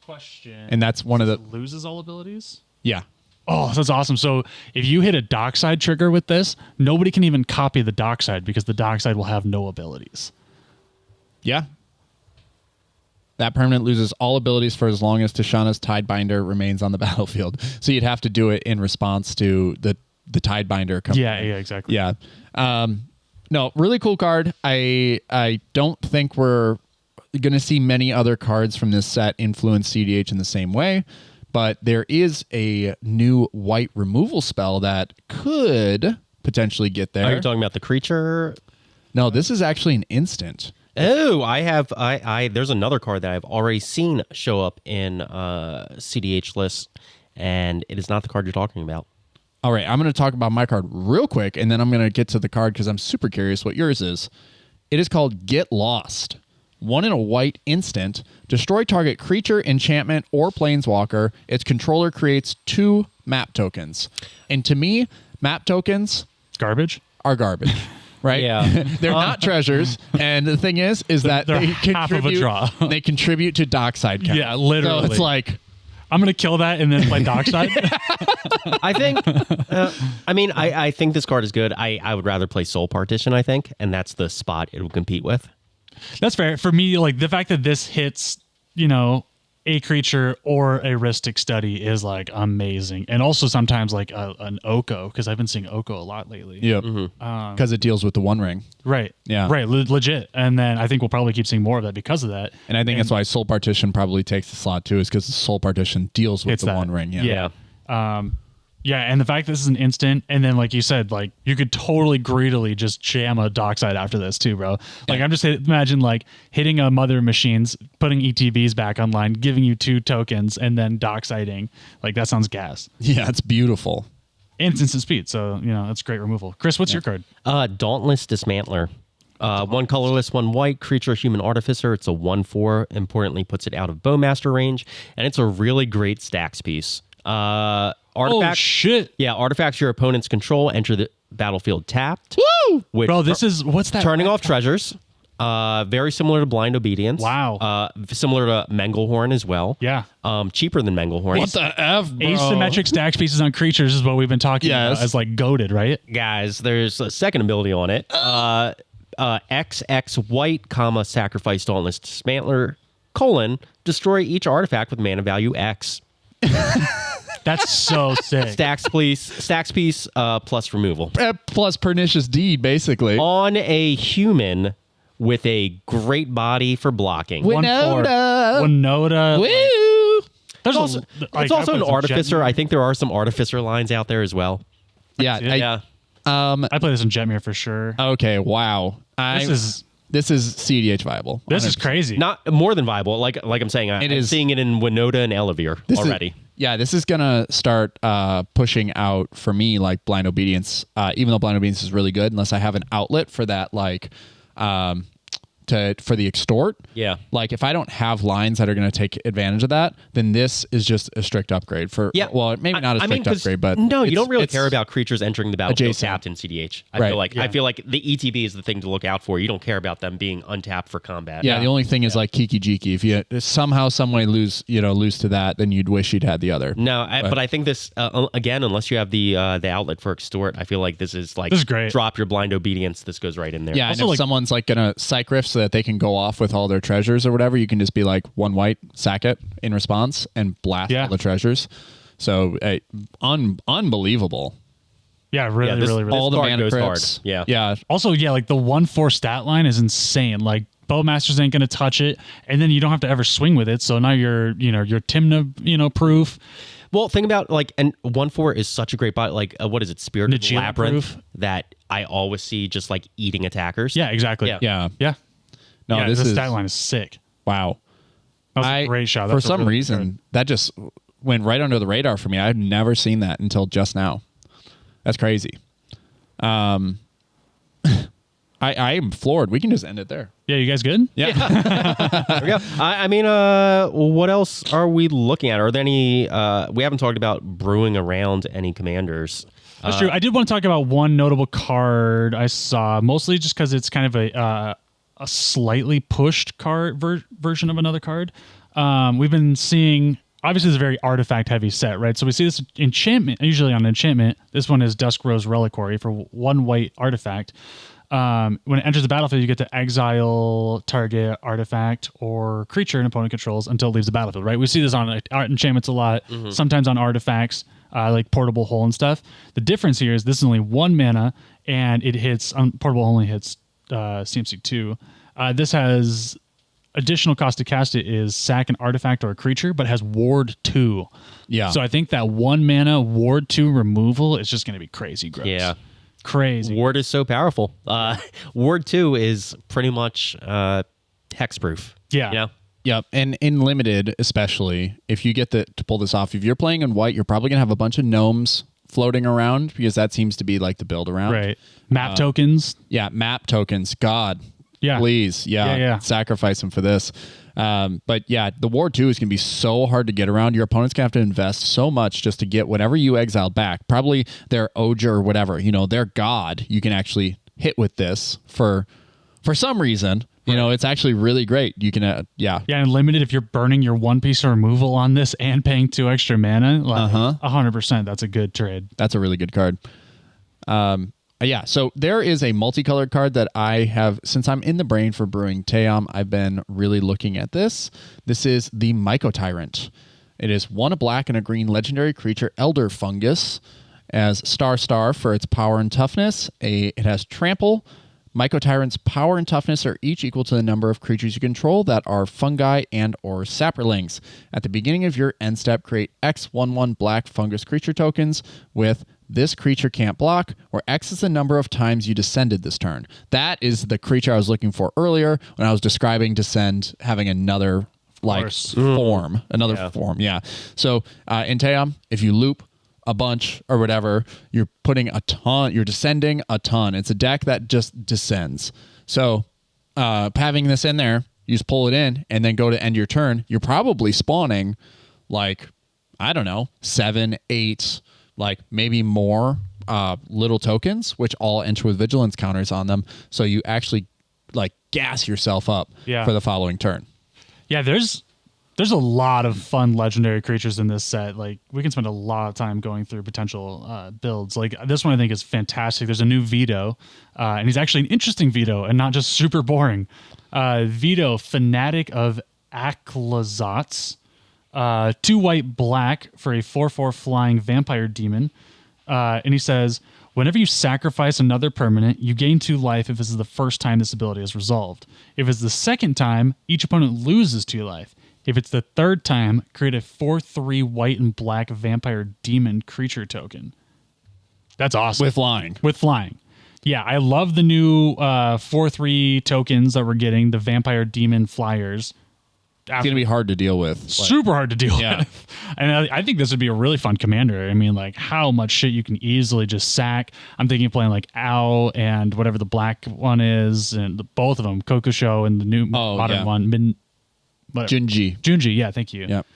S3: Question.
S1: and that's one of the
S3: loses all abilities?
S1: yeah.
S3: Oh, that's awesome. So if you hit a Dockside trigger with this, nobody can even copy the Dockside because the Dockside will have no abilities.
S1: Yeah. That permanent loses all abilities for as long as Tishana's Tidebinder remains on the battlefield. So you'd have to do it in response to the Tidebinder coming.
S3: Yeah, exactly.
S1: Yeah. No, really cool card. I don't think we're going to see many other cards from this set influence cEDH in the same way, but there is a new white removal spell that could potentially get there.
S2: Are you talking about the creature?
S1: No, this is actually an instant.
S2: Oh, there's another card that I've already seen show up in cEDH lists, and it is not the card you're talking about.
S1: All right, I'm going to talk about my card real quick, and then I'm going to get to the card because I'm super curious what yours is. It is called Get Lost. 1 and a white instant. Destroy target creature, enchantment, or planeswalker. Its controller creates 2 map tokens. And to me, map tokens
S3: Garbage?
S1: are garbage. Right?
S2: Yeah.
S1: They're not treasures. And the thing is that
S3: They're
S1: they
S3: half of a
S1: contribute,
S3: draw.
S1: they contribute to Dockside count.
S3: Yeah, literally.
S1: So it's like,
S3: I'm going to kill that and then play Dockside.
S2: I think. I think this card is good. I would rather play Soul Partition. I think, and that's the spot it will compete with.
S3: That's fair. For me, like the fact that this hits, a creature or a Rhystic Study is like amazing, and also sometimes like an Oko, because I've been seeing Oko a lot lately.
S1: Yep. Because it deals with the One Ring.
S3: Right.
S1: Yeah.
S3: Right. Legit. And then I think we'll probably keep seeing more of that because of that.
S1: And I think that's why Soul Partition probably takes the slot too, is because the Soul Partition deals with
S3: It's
S1: the
S3: that.
S1: One Ring.
S3: Yeah. Yeah, and the fact this is an instant, and then like you said, like you could totally greedily just jam a Dockside after this too, bro. Like I'm just imagine like hitting a Mother of Machines, putting ETBs back online, giving you 2 tokens, and then Docksiding. Like that sounds gas.
S1: Yeah, it's beautiful.
S3: And instant speed, so that's great removal. Chris, what's your card?
S2: Dauntless Dismantler. 1 colorless, 1 white, creature, human artificer. It's a 1/4. Importantly, puts it out of Bowmaster range, and it's a really great stacks piece. Artifact.
S3: Oh shit!
S2: Yeah, artifacts your opponents control enter the battlefield tapped.
S1: Woo!
S2: Which
S3: Bro, this is what's that?
S2: turning off treasures. Very similar to Blind Obedience.
S3: Wow.
S2: Similar to Mengelhorn as well.
S3: Yeah.
S2: Cheaper than Mengelhorn.
S1: What the F, bro?
S3: Asymmetric stacks pieces on creatures is what we've been talking
S1: Yes.
S3: about as like goated, right?
S2: Guys, there's a second ability on it. XX white, comma, sacrifice Dauntless Dismantler, destroy each artifact with mana value X.
S3: That's so sick.
S2: Stacks piece plus removal.
S1: Plus Pernicious Deed, basically.
S2: On a human with a great body for blocking.
S3: Winota.
S1: Woo!
S3: There's
S2: It's also an artificer. I think there are some artificer lines out there as well.
S1: Yeah.
S2: Yeah.
S3: I play this in Jetmir for sure.
S1: Okay, wow. This is cEDH viable.
S3: This is
S1: 100%.
S3: crazy.
S2: Not more than viable. Like I'm saying, I'm
S1: is.
S2: seeing it in Winota and Elevere already.
S1: This is gonna start pushing out for me like Blind Obedience. Even though Blind Obedience is really good, unless I have an outlet for that, like for the extort.
S2: Yeah.
S1: Like if I don't have lines that are going to take advantage of that, then this is just a strict upgrade for.
S2: Yeah.
S1: Well, maybe not a strict upgrade, but
S2: no, you
S1: it's-
S2: don't really
S1: it's
S2: care about creatures entering the battlefield
S1: adjacent.
S2: tapped in cEDH.
S1: Right.
S2: I feel like the ETB is the thing to look out for. You don't care about them being untapped for combat.
S1: Yeah, the only thing is like Kiki Jiki. If you somehow, some way lose to that, then you'd wish you'd had the other.
S2: No, but I think this again, unless you have the outlet for extort, I feel like this is great. Drop your Blind Obedience. This goes right in there.
S1: Yeah, and if someone's like gonna psych riff so that they can go off with all their treasures or whatever, you can just be like 1 white, sack it in response, and blast all the treasures. So unbelievable.
S3: Yeah, really.
S1: All the
S2: card
S1: mana
S2: goes
S1: crypts.
S2: hard.
S1: Yeah.
S3: Also, like the 1/4 stat line is insane. Like Bowmasters ain't gonna touch it, and then you don't have to ever swing with it. So now you're Timna proof.
S2: Well, think about and 1/4 is such a great bot. Like what is it, Spirit of the
S3: Najila
S2: Labyrinth,
S3: proof?
S2: that I always see just like eating attackers.
S3: Yeah, exactly.
S2: Yeah.
S1: Yeah. No,
S3: yeah,
S1: this
S3: the
S1: is
S3: stat line is sick.
S1: wow.
S3: That was a great shot.
S1: For
S3: That's a
S1: some
S3: really
S1: reason,
S3: good
S1: that just went right under the radar for me. I've never seen that until just now. That's crazy. I am floored. We can just end it there.
S3: Yeah, you guys good?
S1: Yeah.
S2: There we go. I mean, what else are we looking at? Are there any? We haven't talked about brewing around any commanders.
S3: That's true. I did want to talk about one notable card I saw, mostly just because it's kind of a slightly pushed card version of another card. We've been seeing, obviously it's a very artifact heavy set, right? So we see this enchantment, usually on enchantment. This one is Dusk Rose Reliquary for 1 white artifact. When it enters the battlefield, you get to exile target artifact or creature an opponent controls until it leaves the battlefield, right? We see this on enchantments a lot, sometimes on artifacts, like Portable Hole and stuff. The difference here is this is only 1 mana, and it hits, Portable only hits CMC 2. This has additional cost to cast it is sack an artifact or a creature, but has Ward 2.
S1: Yeah.
S3: So I think that 1 mana Ward 2 removal is just going to be crazy gross.
S2: Yeah.
S3: Crazy.
S2: Ward is so powerful. Ward 2 is pretty much hexproof.
S3: Yeah.
S2: You know?
S1: Yep. And in limited, especially, if you get to pull this off, if you're playing in white, you're probably going to have a bunch of gnomes floating around because that seems to be like the build around.
S3: Right. Map tokens.
S1: Yeah. Map tokens. God.
S3: Yeah.
S1: Please. Yeah.
S3: Yeah.
S1: Sacrifice them for this. But yeah, the Ward 2 is going to be so hard to get around. Your opponent's going to have to invest so much just to get whatever you exiled back. Probably their Oger or whatever, their god, you can actually hit with this for some reason. It's actually really great. You can,
S3: Yeah, and limited if you're burning your 1 piece of removal on this and paying 2 extra mana, 100%. That's a good trade.
S1: That's a really good card. Yeah, so there is a multicolored card that I have, since I'm in the brain for brewing Teom, I've been really looking at this. This is the Myco Tyrant. It is 1 a black and a green legendary creature, Elder Fungus, as star for its power and toughness. It has trample. Myco Tyrant's power and toughness are each equal to the number of creatures you control that are fungi and or sapperlings. At the beginning of your end step, create X 1/1 black fungus creature tokens with this creature can't block, where X is the number of times you descended this turn. That is the creature I was looking for earlier when I was describing descend having another form. Another form, yeah. So in Teom, if you loop a bunch or whatever, you're putting a ton, you're descending a ton. It's a deck that just descends. So having this in there, you just pull it in and then go to end your turn. You're probably spawning like, I don't know, 7, 8, like maybe more little tokens, which all enter with vigilance counters on them. So you actually like gas yourself up for the following turn.
S3: Yeah, there's a lot of fun legendary creatures in this set. Like we can spend a lot of time going through potential builds. Like this one I think is fantastic. There's a new Vito, and he's actually an interesting Vito and not just super boring. Vito, Fanatic of Aclazotz. 2 white black for a 4/4 flying vampire demon. And he says, whenever you sacrifice another permanent, you gain 2 life if this is the first time this ability is resolved. If it's the second time, each opponent loses 2 life. If it's the third time, create a 4/3 white and black vampire demon creature token. That's awesome.
S1: With flying.
S3: Yeah, I love the new 4/3 tokens that we're getting, the vampire demon flyers.
S1: It's going to be hard to deal with.
S3: Super hard to deal with. And I think this would be a really fun commander. I mean, like how much shit you can easily just sack. I'm thinking of playing like Owl and whatever the black one is, and both of them, Kokusho and the new modern one. Junji, yeah, thank you.
S1: Yep.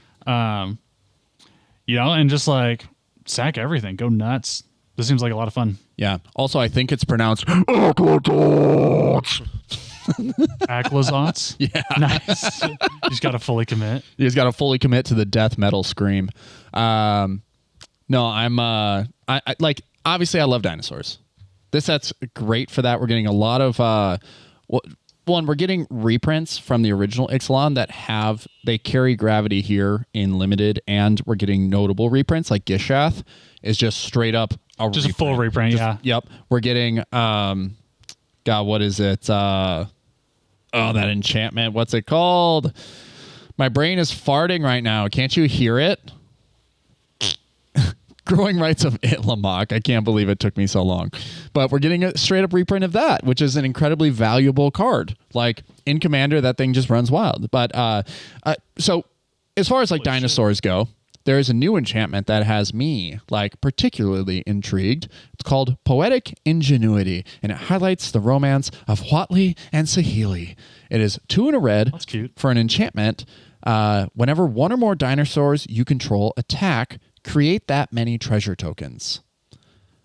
S3: You know, and just like sack everything, go nuts. This seems like a lot of fun.
S1: Yeah. Also, I think it's pronounced
S3: Aclazotz?
S1: Yeah.
S3: Nice. You just got to fully commit.
S1: You just got to fully commit to the death metal scream. No, I'm I like, obviously I love dinosaurs. This set's great for that. We're getting a lot of one, we're getting reprints from the original Ixalan that they carry gravity here in limited, and we're getting notable reprints like Gishath is just straight up a
S3: full reprint.
S1: Yep. We're getting God, what is it? That enchantment. What's it called? My brain is farting right now. Can't you hear it? Growing Rights of Itlamok. I can't believe it took me so long. But we're getting a straight up reprint of that, which is an incredibly valuable card. Like in Commander, that thing just runs wild. But so as far as like dinosaurs go, there is a new enchantment that has me like particularly intrigued. It's called Poetic Ingenuity, and it highlights the romance of Huatli and Sahili. It is 2 and a red.
S3: That's cute.
S1: For an enchantment. Whenever 1 or more dinosaurs you control attack, create that many treasure tokens.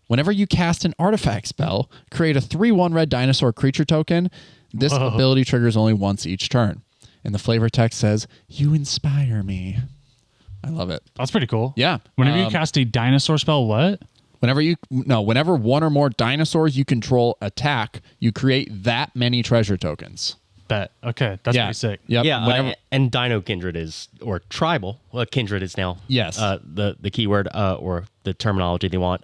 S1: Whenever you cast an artifact spell, create a 3/1 red dinosaur creature token. This ability triggers only once each turn. And the flavor text says, "You inspire me." I love it.
S3: That's pretty cool.
S1: Yeah.
S3: Whenever you cast a dinosaur spell, what?
S1: Whenever 1 or more dinosaurs you control attack, you create that many treasure tokens.
S3: Bet. Okay, that's pretty sick.
S1: Yep.
S2: Yeah, and Dino Kindred is, or tribal. Well, Kindred is now.
S1: Yes.
S2: The keyword or the terminology they want.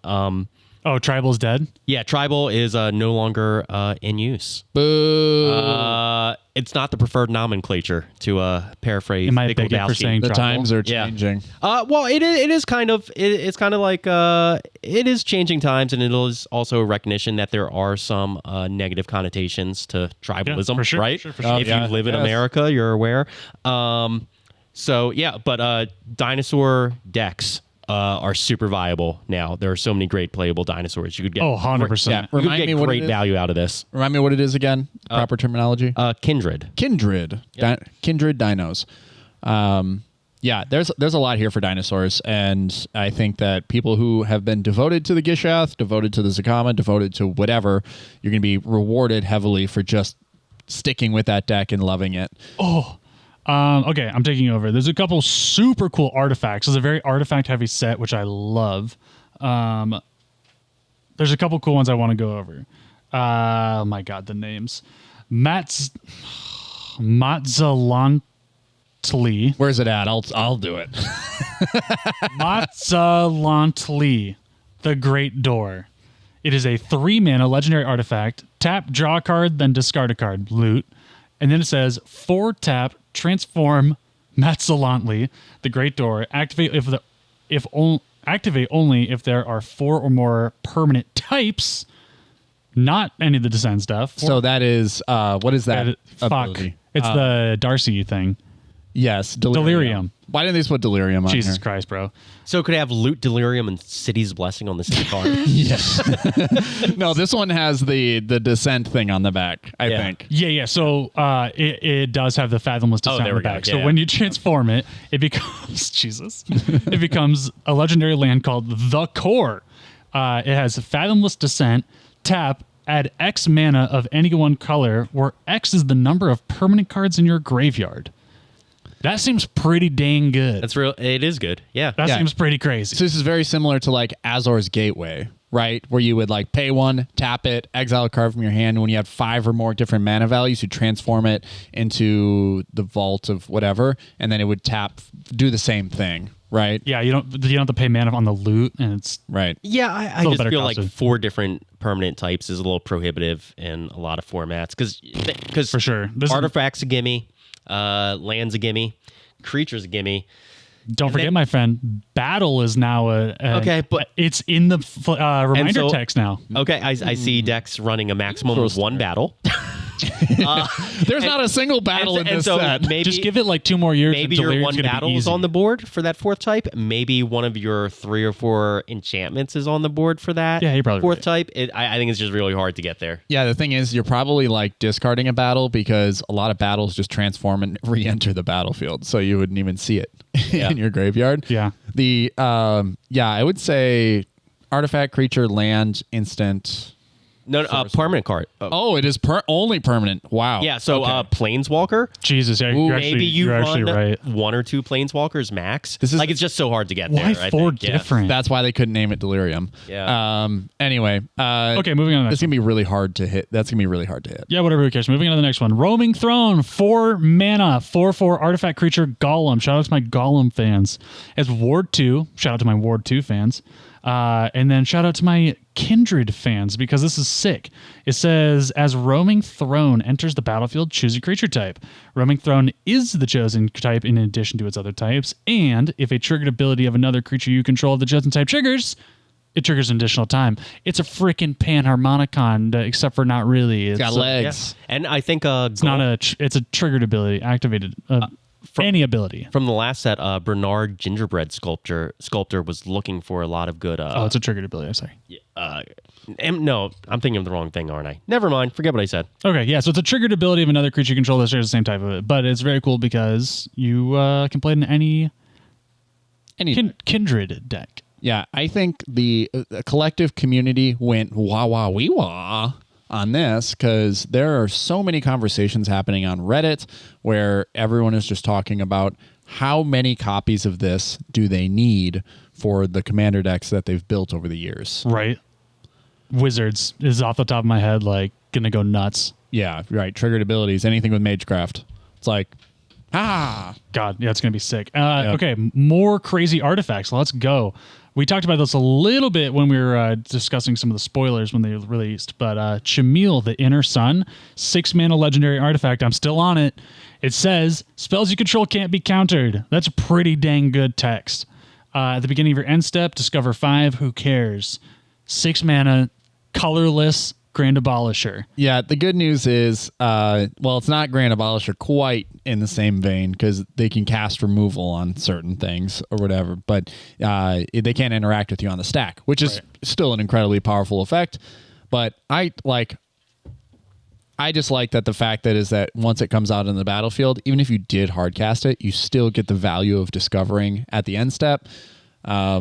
S3: Oh, tribal's dead?
S2: Yeah, tribal is no longer in use.
S1: Boo.
S2: It's not the preferred nomenclature, to paraphrase.
S3: Am I a bigot for saying
S1: the
S3: tribal?
S1: times are changing?
S2: Well, it is kind of it's kind of like it is changing times, and it is also a recognition that there are some negative connotations to tribalism,
S3: for sure,
S2: right?
S3: for sure.
S2: If you live in America, you're aware. So yeah, but dinosaur decks are super viable now. There are so many great playable dinosaurs. You could get
S3: 100%.
S1: Yeah.
S2: You could
S1: Remind me
S2: get
S1: what
S2: great
S1: it is.
S2: value out of this.
S1: Remind me what it is again. Proper terminology.
S2: Kindred.
S1: Kindred.
S2: Yep.
S1: Kindred dinos. Yeah, there's a lot here for dinosaurs, and I think that people who have been devoted to the Gishath, devoted to the Zakama, devoted to whatever, you're going to be rewarded heavily for just sticking with that deck and loving it.
S3: Okay, I'm taking over. There's a couple super cool artifacts. It's a very artifact heavy set, which I love. There's a couple cool ones I want to go over. Oh my god, the names. Matzalantli.
S1: Where's it at? I'll do it.
S3: Matzalantli, the Great Door. It is a 3-mana legendary artifact. Tap, draw a card, then discard a card. Loot. And then it says 4 tap, transform Matzalantli, the Great Door. Activate activate only if there are 4 or more permanent types. Not any of the descent stuff.
S1: So that is what is that?
S3: Fuck.
S1: Ability?
S3: It's the Darcy thing.
S1: Yes,
S3: Delirium.
S1: Why didn't they just put Delirium on
S3: Jesus
S1: here?
S3: Christ, bro.
S2: So could I have Loot, Delirium, and City's Blessing on the same card?
S1: Yes. No, this one has the descent thing on the back, I think.
S3: Yeah. So it does have the Fathomless Descent
S2: there
S3: on
S2: we
S3: the
S2: go.
S3: back.
S2: Yeah,
S3: So
S2: yeah.
S3: when you transform it, it becomes Jesus. It becomes a legendary land called the Core. It has Fathomless Descent. Tap. Add X mana of any one color, where X is the number of permanent cards in your graveyard. That seems pretty dang good.
S2: That's real. It is good. Yeah.
S3: That
S1: Yeah.
S3: seems pretty crazy.
S1: So this is very similar to like Azor's Gateway, right? Where you would like pay 1, tap it, exile a card from your hand. And when you have 5 or more different mana values, you transform it into the vault of whatever, and then it would do the same thing, right?
S3: Yeah, you don't have to pay mana on the loot, and it's
S1: Right.
S2: Yeah, I
S3: little
S2: just
S3: better
S2: feel like
S3: costed.
S2: 4 different permanent types is a little prohibitive in a lot of formats because
S3: for sure.
S2: artifacts a gimme, lands a gimme, creatures a gimme.
S3: Don't forget, my friend, battle is now
S2: Okay, but-
S3: it's in the reminder
S2: so-
S3: text now.
S2: Okay, I see decks running a maximum of 1 battle.
S1: There's not a single battle in this set.
S2: maybe
S3: Just give it like 2 more years.
S2: maybe
S3: and
S2: your
S3: Delirium's
S2: 1
S3: gonna be
S2: battle is
S3: easy.
S2: on the board for that 4th type. Maybe one of your 3 or 4 enchantments is on the board for that.
S3: Yeah, you're probably
S2: 4th
S3: right.
S2: type. I think it's just really hard to get there.
S1: Yeah, the thing is, you're probably like discarding a battle because a lot of battles just transform and re-enter the battlefield, so you wouldn't even see it in your graveyard.
S3: Yeah.
S1: I would say artifact, creature, land, instant.
S2: No, permanent card.
S1: Oh, it is only permanent. Wow.
S2: Yeah, so
S1: Okay.
S2: Planeswalker.
S3: Jesus, yeah,
S2: Maybe
S3: you're actually
S2: run
S3: right.
S2: 1 or 2 Planeswalkers max.
S1: This is-
S2: like it's just so hard to get
S3: Why
S2: there. I
S3: 4
S2: think. Yeah.
S3: different?
S1: That's why they couldn't name it Delirium.
S2: Yeah.
S1: Anyway.
S3: Okay, moving on to the
S1: It's
S3: next
S1: gonna be really hard to hit. That's gonna be really hard to hit.
S3: Yeah, whatever, who cares? Moving on to the next one. Roaming Throne, 4 mana, 4/4 artifact creature Golem. Shout out to my Golem fans. It's Ward 2. Shout out to my Ward 2 fans. And then shout out to my Kindred fans because this is sick. It says, as Roaming Throne enters the battlefield, choose a creature type. Roaming Throne is the chosen type in addition to its other types. And if a triggered ability of another creature you control of the chosen type triggers, it triggers an additional time. It's a freaking Panharmonicon, except for not really. It's
S1: Got legs.
S2: Yeah. And I think
S3: It's not it's a triggered ability, activated. Any ability.
S2: from the last set, Bernard Gingerbread Sculptor was looking for a lot of good.
S3: Oh, it's a triggered ability. I'm sorry.
S2: No, I'm thinking of the wrong thing, aren't I? Never mind. Forget what I said.
S3: Okay, yeah. So it's a triggered ability of another creature you control that shares the same type of it, but it's very cool because you can play it in any Kindred deck.
S1: Yeah, I think the collective community went wah on this because there are so many conversations happening on Reddit where everyone is just talking about how many copies of this do they need for the commander decks that they've built over the years.
S3: Right. Wizards is off the top of my head like gonna go nuts.
S1: Yeah, right. Triggered abilities, anything with Magecraft. It's like,
S3: God, yeah, it's gonna be sick. Okay, more crazy artifacts. Let's go. We talked about this a little bit when we were discussing some of the spoilers when they were released, but Chameel, the Inner Sun, 6 mana legendary artifact. I'm still on it. It says, spells you control can't be countered. That's pretty dang good text. At the beginning of your end step, discover 5. Who cares? 6 mana, colorless, Grand Abolisher.
S1: Yeah, the good news is, it's not Grand Abolisher quite in the same vein because they can cast removal on certain things or whatever, but they can't interact with you on the stack, which is still an incredibly powerful effect. But I just like that the fact that is that once it comes out in the battlefield, even if you did hardcast it, you still get the value of discovering at the end step. Yeah.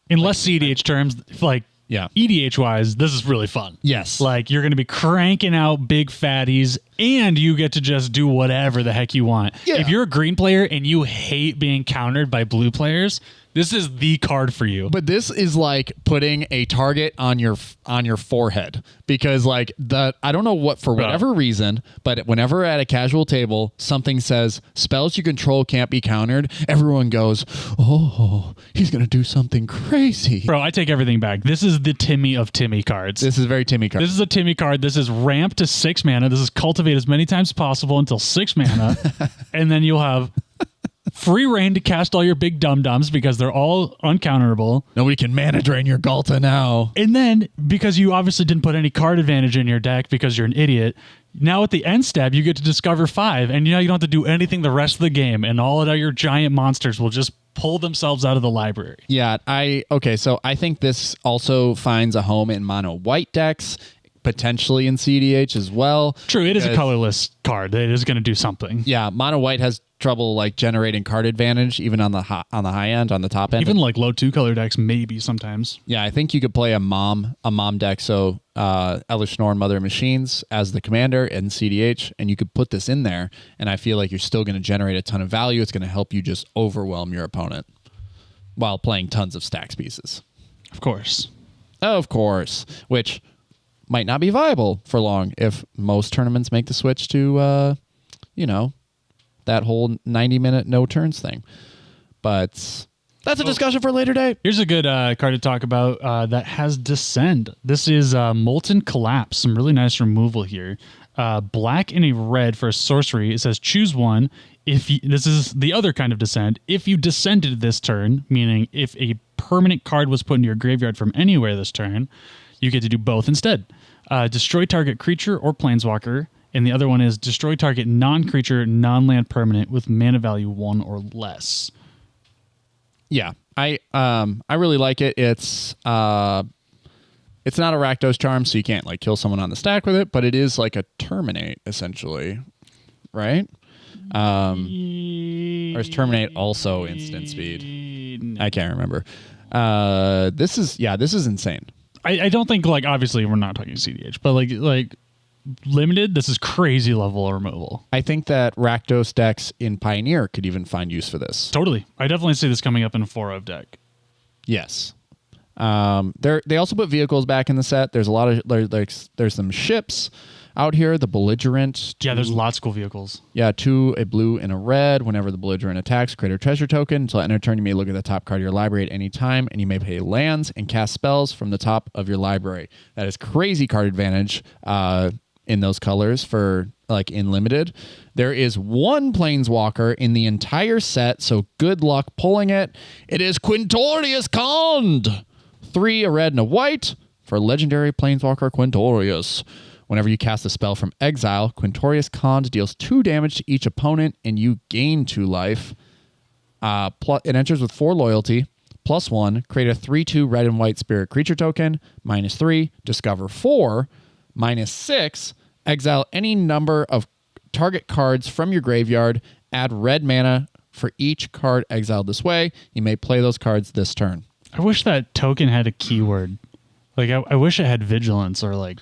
S3: In less cEDH terms, like,
S1: Yeah.
S3: EDH wise, this is really fun.
S1: Yes.
S3: Like you're going to be cranking out big fatties and you get to just do whatever the heck you want.
S1: Yeah.
S3: If you're a green player and you hate being countered by blue players, This is the card for you.
S1: But this is like putting a target on your forehead, because like I don't know what, for whatever reason, but whenever at a casual table something says spells you control can't be countered, everyone goes, "Oh, he's gonna do something crazy."
S3: Bro, I take everything back. This is the Timmy of Timmy cards.
S1: This is very Timmy card.
S3: This is a Timmy card. This is ramp to 6 mana. This is cultivate as many times as possible until 6 mana, and then you'll have free reign to cast all your big dum-dums because they're all uncounterable.
S1: Nobody can mana drain your Galta now.
S3: And then, because you obviously didn't put any card advantage in your deck because you're an idiot, now at the end step, you get to discover 5, and you don't have to do anything the rest of the game, and all of your giant monsters will just pull themselves out of the library.
S1: Yeah, so I think this also finds a home in mono white decks, potentially in cEDH as well.
S3: True, it is a colorless card. It is going to do something.
S1: Yeah, mono white has trouble like generating card advantage even on the high end, on the top end.
S3: Even like low 2-color decks maybe sometimes.
S1: Yeah, I think you could play a mom deck, so Elish Norn, Mother of Machines as the commander in cEDH, and you could put this in there, and I feel like you're still going to generate a ton of value. It's going to help you just overwhelm your opponent while playing tons of stacks pieces.
S3: Of course,
S1: which might not be viable for long if most tournaments make the switch to, that whole 90-minute no turns thing. But that's a discussion for a later date.
S3: Here's a good card to talk about that has Descend. This is Molten Collapse. Some really nice removal here. Black and a red for a sorcery. It says choose one. This is the other kind of Descend. If you descended this turn, meaning if a permanent card was put into your graveyard from anywhere this turn, you get to do both instead. Destroy target creature or planeswalker. And the other one is destroy target non-creature, non-land permanent with mana value 1 or less.
S1: Yeah, I really like it. It's not a Rakdos charm, so you can't like kill someone on the stack with it, but it is like a terminate essentially, right? Or is terminate also instant speed? No. I can't remember. This is insane.
S3: I don't think, like, obviously we're not talking cEDH, but like limited, this is crazy level of removal.
S1: I think that Rakdos decks in Pioneer could even find use for this.
S3: Totally. I definitely see this coming up in a 4-of deck.
S1: Yes. They also put vehicles back in the set. There's a lot of there's some ships out here. The Belligerent.
S3: Yeah, there's lots of cool vehicles.
S1: Yeah, 2, a blue and a red. Whenever the Belligerent attacks, create a treasure token. Until end of turn, you may look at the top card of your library at any time, and you may pay lands and cast spells from the top of your library. That is crazy card advantage in those colors for like in limited. There is 1 planeswalker in the entire set, so good luck pulling it. It is Quintorius Kond. 3, a red and a white for legendary planeswalker Quintorius. Whenever you cast a spell from exile, Quintorius Kond deals 2 damage to each opponent, and you gain 2 life. It enters with 4 loyalty, +1, create a 3/2 red and white spirit creature token, -3, discover 4, -6, exile any number of target cards from your graveyard, add red mana for each card exiled this way. You may play those cards this turn.
S3: I wish that token had a keyword. Like, I wish it had vigilance or like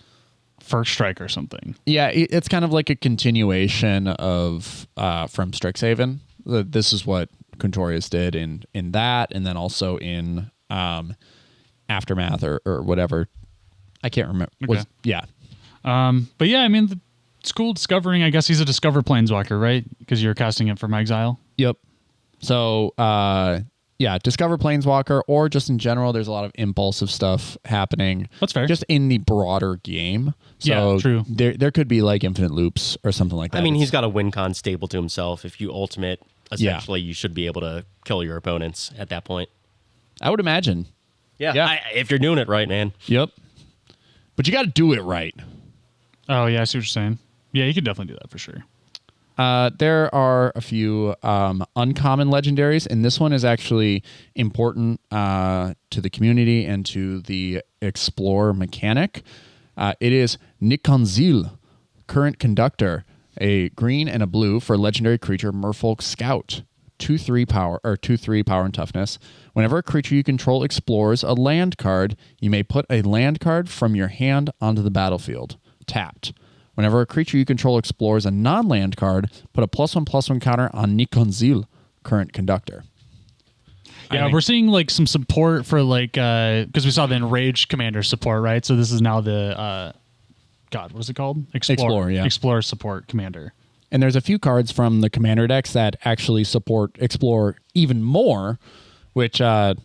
S3: first strike or something.
S1: Yeah, it's kind of like a continuation of from Strixhaven. This is what Quintorius did in that, and then also in Aftermath or whatever. I can't remember.
S3: Okay. But yeah, I mean, it's cool discovering. I guess he's a Discover Planeswalker, right? Because you're casting it from exile.
S1: Yep. So, Discover Planeswalker, or just in general, there's a lot of impulsive stuff happening.
S3: That's fair.
S1: Just in the broader game. So
S3: yeah, true.
S1: There could be like infinite loops or something like that.
S2: I mean, he's got a win con stable to himself. If you ultimate, essentially, you should be able to kill your opponents at that point.
S1: I would imagine.
S2: Yeah. If you're doing it right, man.
S1: Yep. But you got to do it right.
S3: Oh, yeah, I see what you're saying. Yeah, you could definitely do that for sure.
S1: There are a few uncommon legendaries, and this one is actually important to the community and to the explore mechanic. It is Nikonzil, Current Conductor, a green and a blue for a legendary creature, Merfolk Scout. 2/3 power or 2/3 power and toughness. Whenever a creature you control explores a land card, you may put a land card from your hand onto the battlefield, tapped. Whenever a creature you control explores a non-land card, put a +1/+1 counter on Nikonzil, Current Conductor.
S3: Yeah, we're seeing like some support for like because we saw the Enraged Commander support, right? So this is now the God, what is it called?
S1: Explore, yeah.
S3: Explore support commander.
S1: And there's a few cards from the commander decks that actually support Explore even more, which I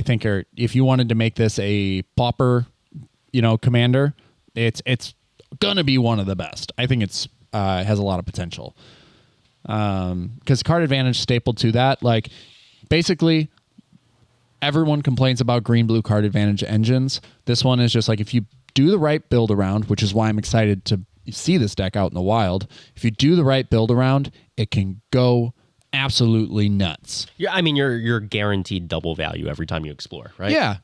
S1: think are, if you wanted to make this a pauper, commander, it's gonna be one of the best. I think it's has a lot of potential. Because card advantage stapled to that, like basically everyone complains about green-blue card advantage engines. This one is just like, if you do the right build around, which is why I'm excited to see this deck out in the wild. If you do the right build around, it can go absolutely nuts.
S2: Yeah, I mean you're guaranteed double value every time you explore, right?
S1: Yeah.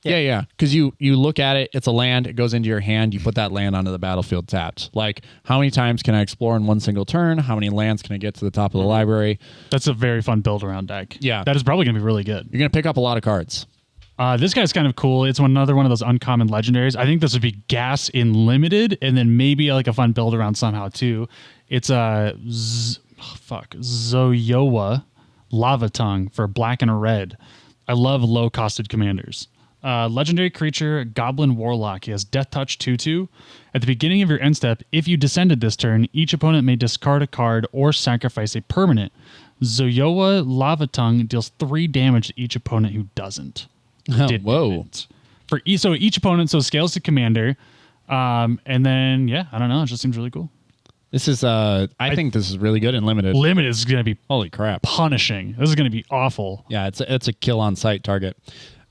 S1: Because you look at it, it's a land, it goes into your hand, you put that land onto the battlefield tapped. Like, how many times can I explore in one single turn? How many lands can I get to the top of the library?
S3: That's a very fun build around deck.
S1: Yeah.
S3: That is probably going to be really good.
S1: You're going to pick up a lot of cards.
S3: This guy's kind of cool. It's another one of those uncommon legendaries. I think this would be gas in limited, and then maybe like a fun build around somehow too. It's a Zoyowa Lava Tongue for black and a red. I love low-costed commanders. Legendary creature, Goblin Warlock. He has Death Touch 2/2. At the beginning of your end step, if you descended this turn, each opponent may discard a card or sacrifice a permanent. Zoyowa Lava Tongue deals 3 damage to each opponent who doesn't.
S1: Whoa.
S3: So each opponent, so scales to commander. And then, I don't know. It just seems really cool.
S1: This is, I think this is really good in limited.
S3: Limited is going to be
S1: holy crap,
S3: punishing. This is going to be awful.
S1: Yeah, it's a kill on sight target.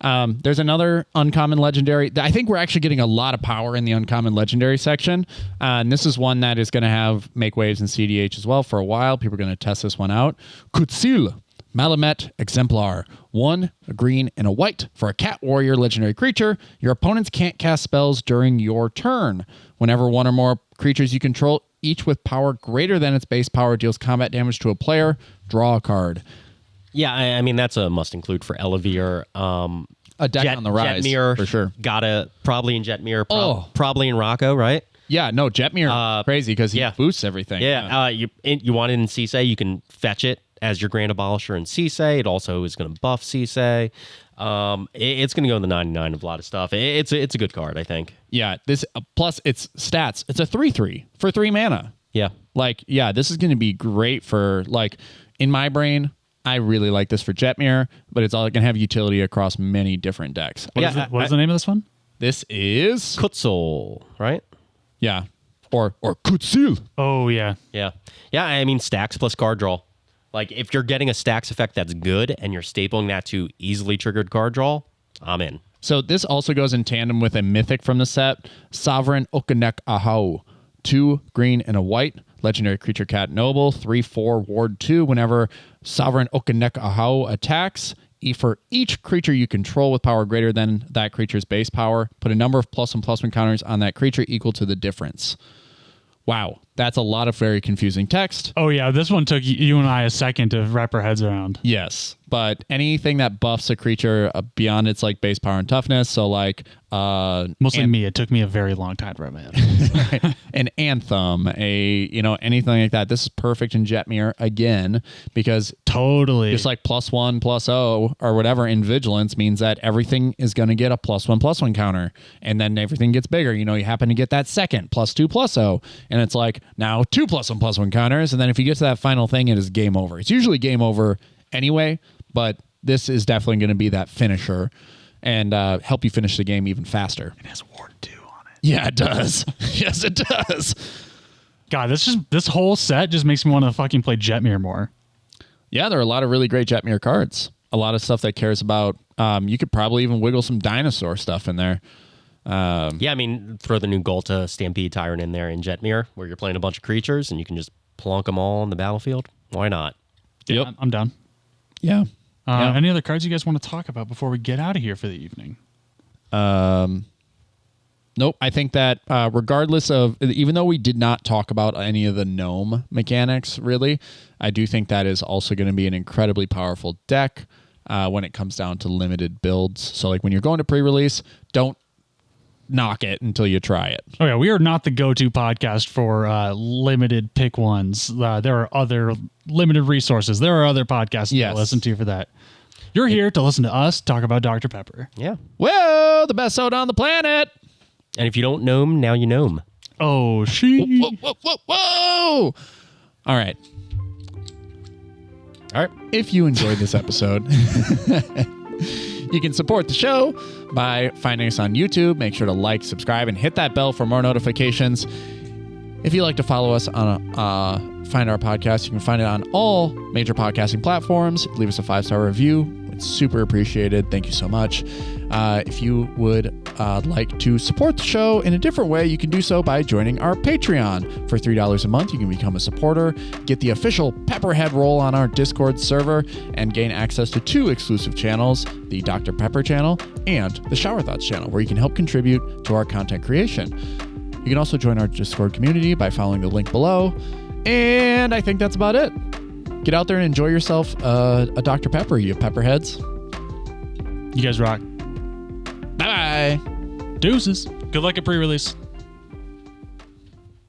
S1: There's another uncommon legendary. I think we're actually getting a lot of power in the uncommon legendary section. And this is one that is going to make waves in cEDH as well for a while. People are going to test this one out. Kutsil Malamet Exemplar. 1, a green, and a white for a cat warrior legendary creature. Your opponents can't cast spells during your turn. Whenever one or more creatures you control, each with power greater than its base power, deals combat damage to a player, draw a card.
S2: Yeah, I mean, that's a must include for Elevere.
S1: A deck on the rise,
S2: Jetmir,
S1: for sure.
S2: Probably in Jetmir, probably in Rocco, right?
S1: Yeah, no, Jetmir crazy because he boosts everything.
S2: Yeah, you want it in Sisei, you can fetch it as your Grand Abolisher in Sisei. It also is going to buff Sisei. It's going to go in the 99 of a lot of stuff. It's a good card, I think.
S1: Yeah, this plus its stats. It's a 3/3 for 3 mana.
S2: Yeah.
S1: This is going to be great for, in my brain, I really like this for Jetmir, but it's all going to have utility across many different decks.
S3: What is the name of this one?
S1: This is
S2: Kutzel, right?
S1: Yeah. Or Kutsil.
S3: Oh, yeah.
S2: Yeah. Yeah, I mean, stacks plus card draw. Like, if you're getting a stacks effect that's good and you're stapling that to easily triggered card draw, I'm in.
S1: So this also goes in tandem with a mythic from the set, Sovereign Okanek Ahau. 2 green and a white. Legendary creature Cat Noble. 3/4 ward 2. Whenever Sovereign Okanek Ahau attacks, for each creature you control with power greater than that creature's base power, put a number of +1/+1 counters on that creature equal to the difference. Wow, that's a lot of very confusing text.
S3: Oh, yeah, this one took you and I a second to wrap our heads around.
S1: Yes, but anything that buffs a creature beyond its base power and toughness, so
S3: mostly me. It took me a very long time to wrap my head.
S1: An Anthem, anything like that. This is perfect in Jetmir again because
S3: totally
S1: just like +1/+0 or whatever in Vigilance means that everything is going to get a +1/+1 counter, and then everything gets bigger. You happen to get that second +2/+0, and it's like now 2 +1/+1 counters, and then if you get to that final thing, it is game over. It's usually game over anyway, but this is definitely going to be that finisher and help you finish the game even faster.
S3: It has Ward 2 on it.
S1: Yeah, it does. Yes, it does.
S3: God, this whole set just makes me want to fucking play Jetmir more.
S1: Yeah, there are a lot of really great Jetmir cards. A lot of stuff that cares about. You could probably even wiggle some dinosaur stuff in there.
S2: Yeah, I mean, throw the new Golta Stampede Tyrant in there in Jetmir, where you're playing a bunch of creatures and you can just plunk them all on the battlefield. Why not?
S3: Yeah, I'm down.
S1: Yeah.
S3: Any other cards you guys want to talk about before we get out of here for the evening?
S1: Nope. I think that regardless of, even though we did not talk about any of the gnome mechanics, really, I do think that is also going to be an incredibly powerful deck when it comes down to limited builds. So when you're going to pre-release, don't knock it until you try it.
S3: Oh yeah, we are not the go-to podcast for limited pick ones. There are other limited resources. There are other podcasts to listen to for that. You're here to listen to us talk about Dr. Pepper.
S2: Yeah.
S1: Whoa, the best soda on the planet.
S2: And if you don't know him, now you know him.
S3: Oh,
S1: Whoa, whoa, whoa, whoa. All right.
S2: All right.
S1: If you enjoyed this episode, you can support the show by finding us on YouTube. Make sure to like, subscribe, and hit that bell for more notifications. If you'd like to follow us on find our podcast, you can find it on all major podcasting platforms. Leave us a 5-star review. It's super appreciated. Thank you so much. If you would like to support the show in a different way, you can do so by joining our Patreon. For $3 a month, you can become a supporter, get the official Pepperhead role on our Discord server, and gain access to 2 exclusive channels, the Dr. Pepper channel and the Shower Thoughts channel, where you can help contribute to our content creation. You can also join our Discord community by following the link below. And I think that's about it. Get out there and enjoy yourself a Dr. Pepper, you Pepperheads.
S3: You guys rock.
S1: Bye-bye.
S3: Deuces. Good luck at pre-release.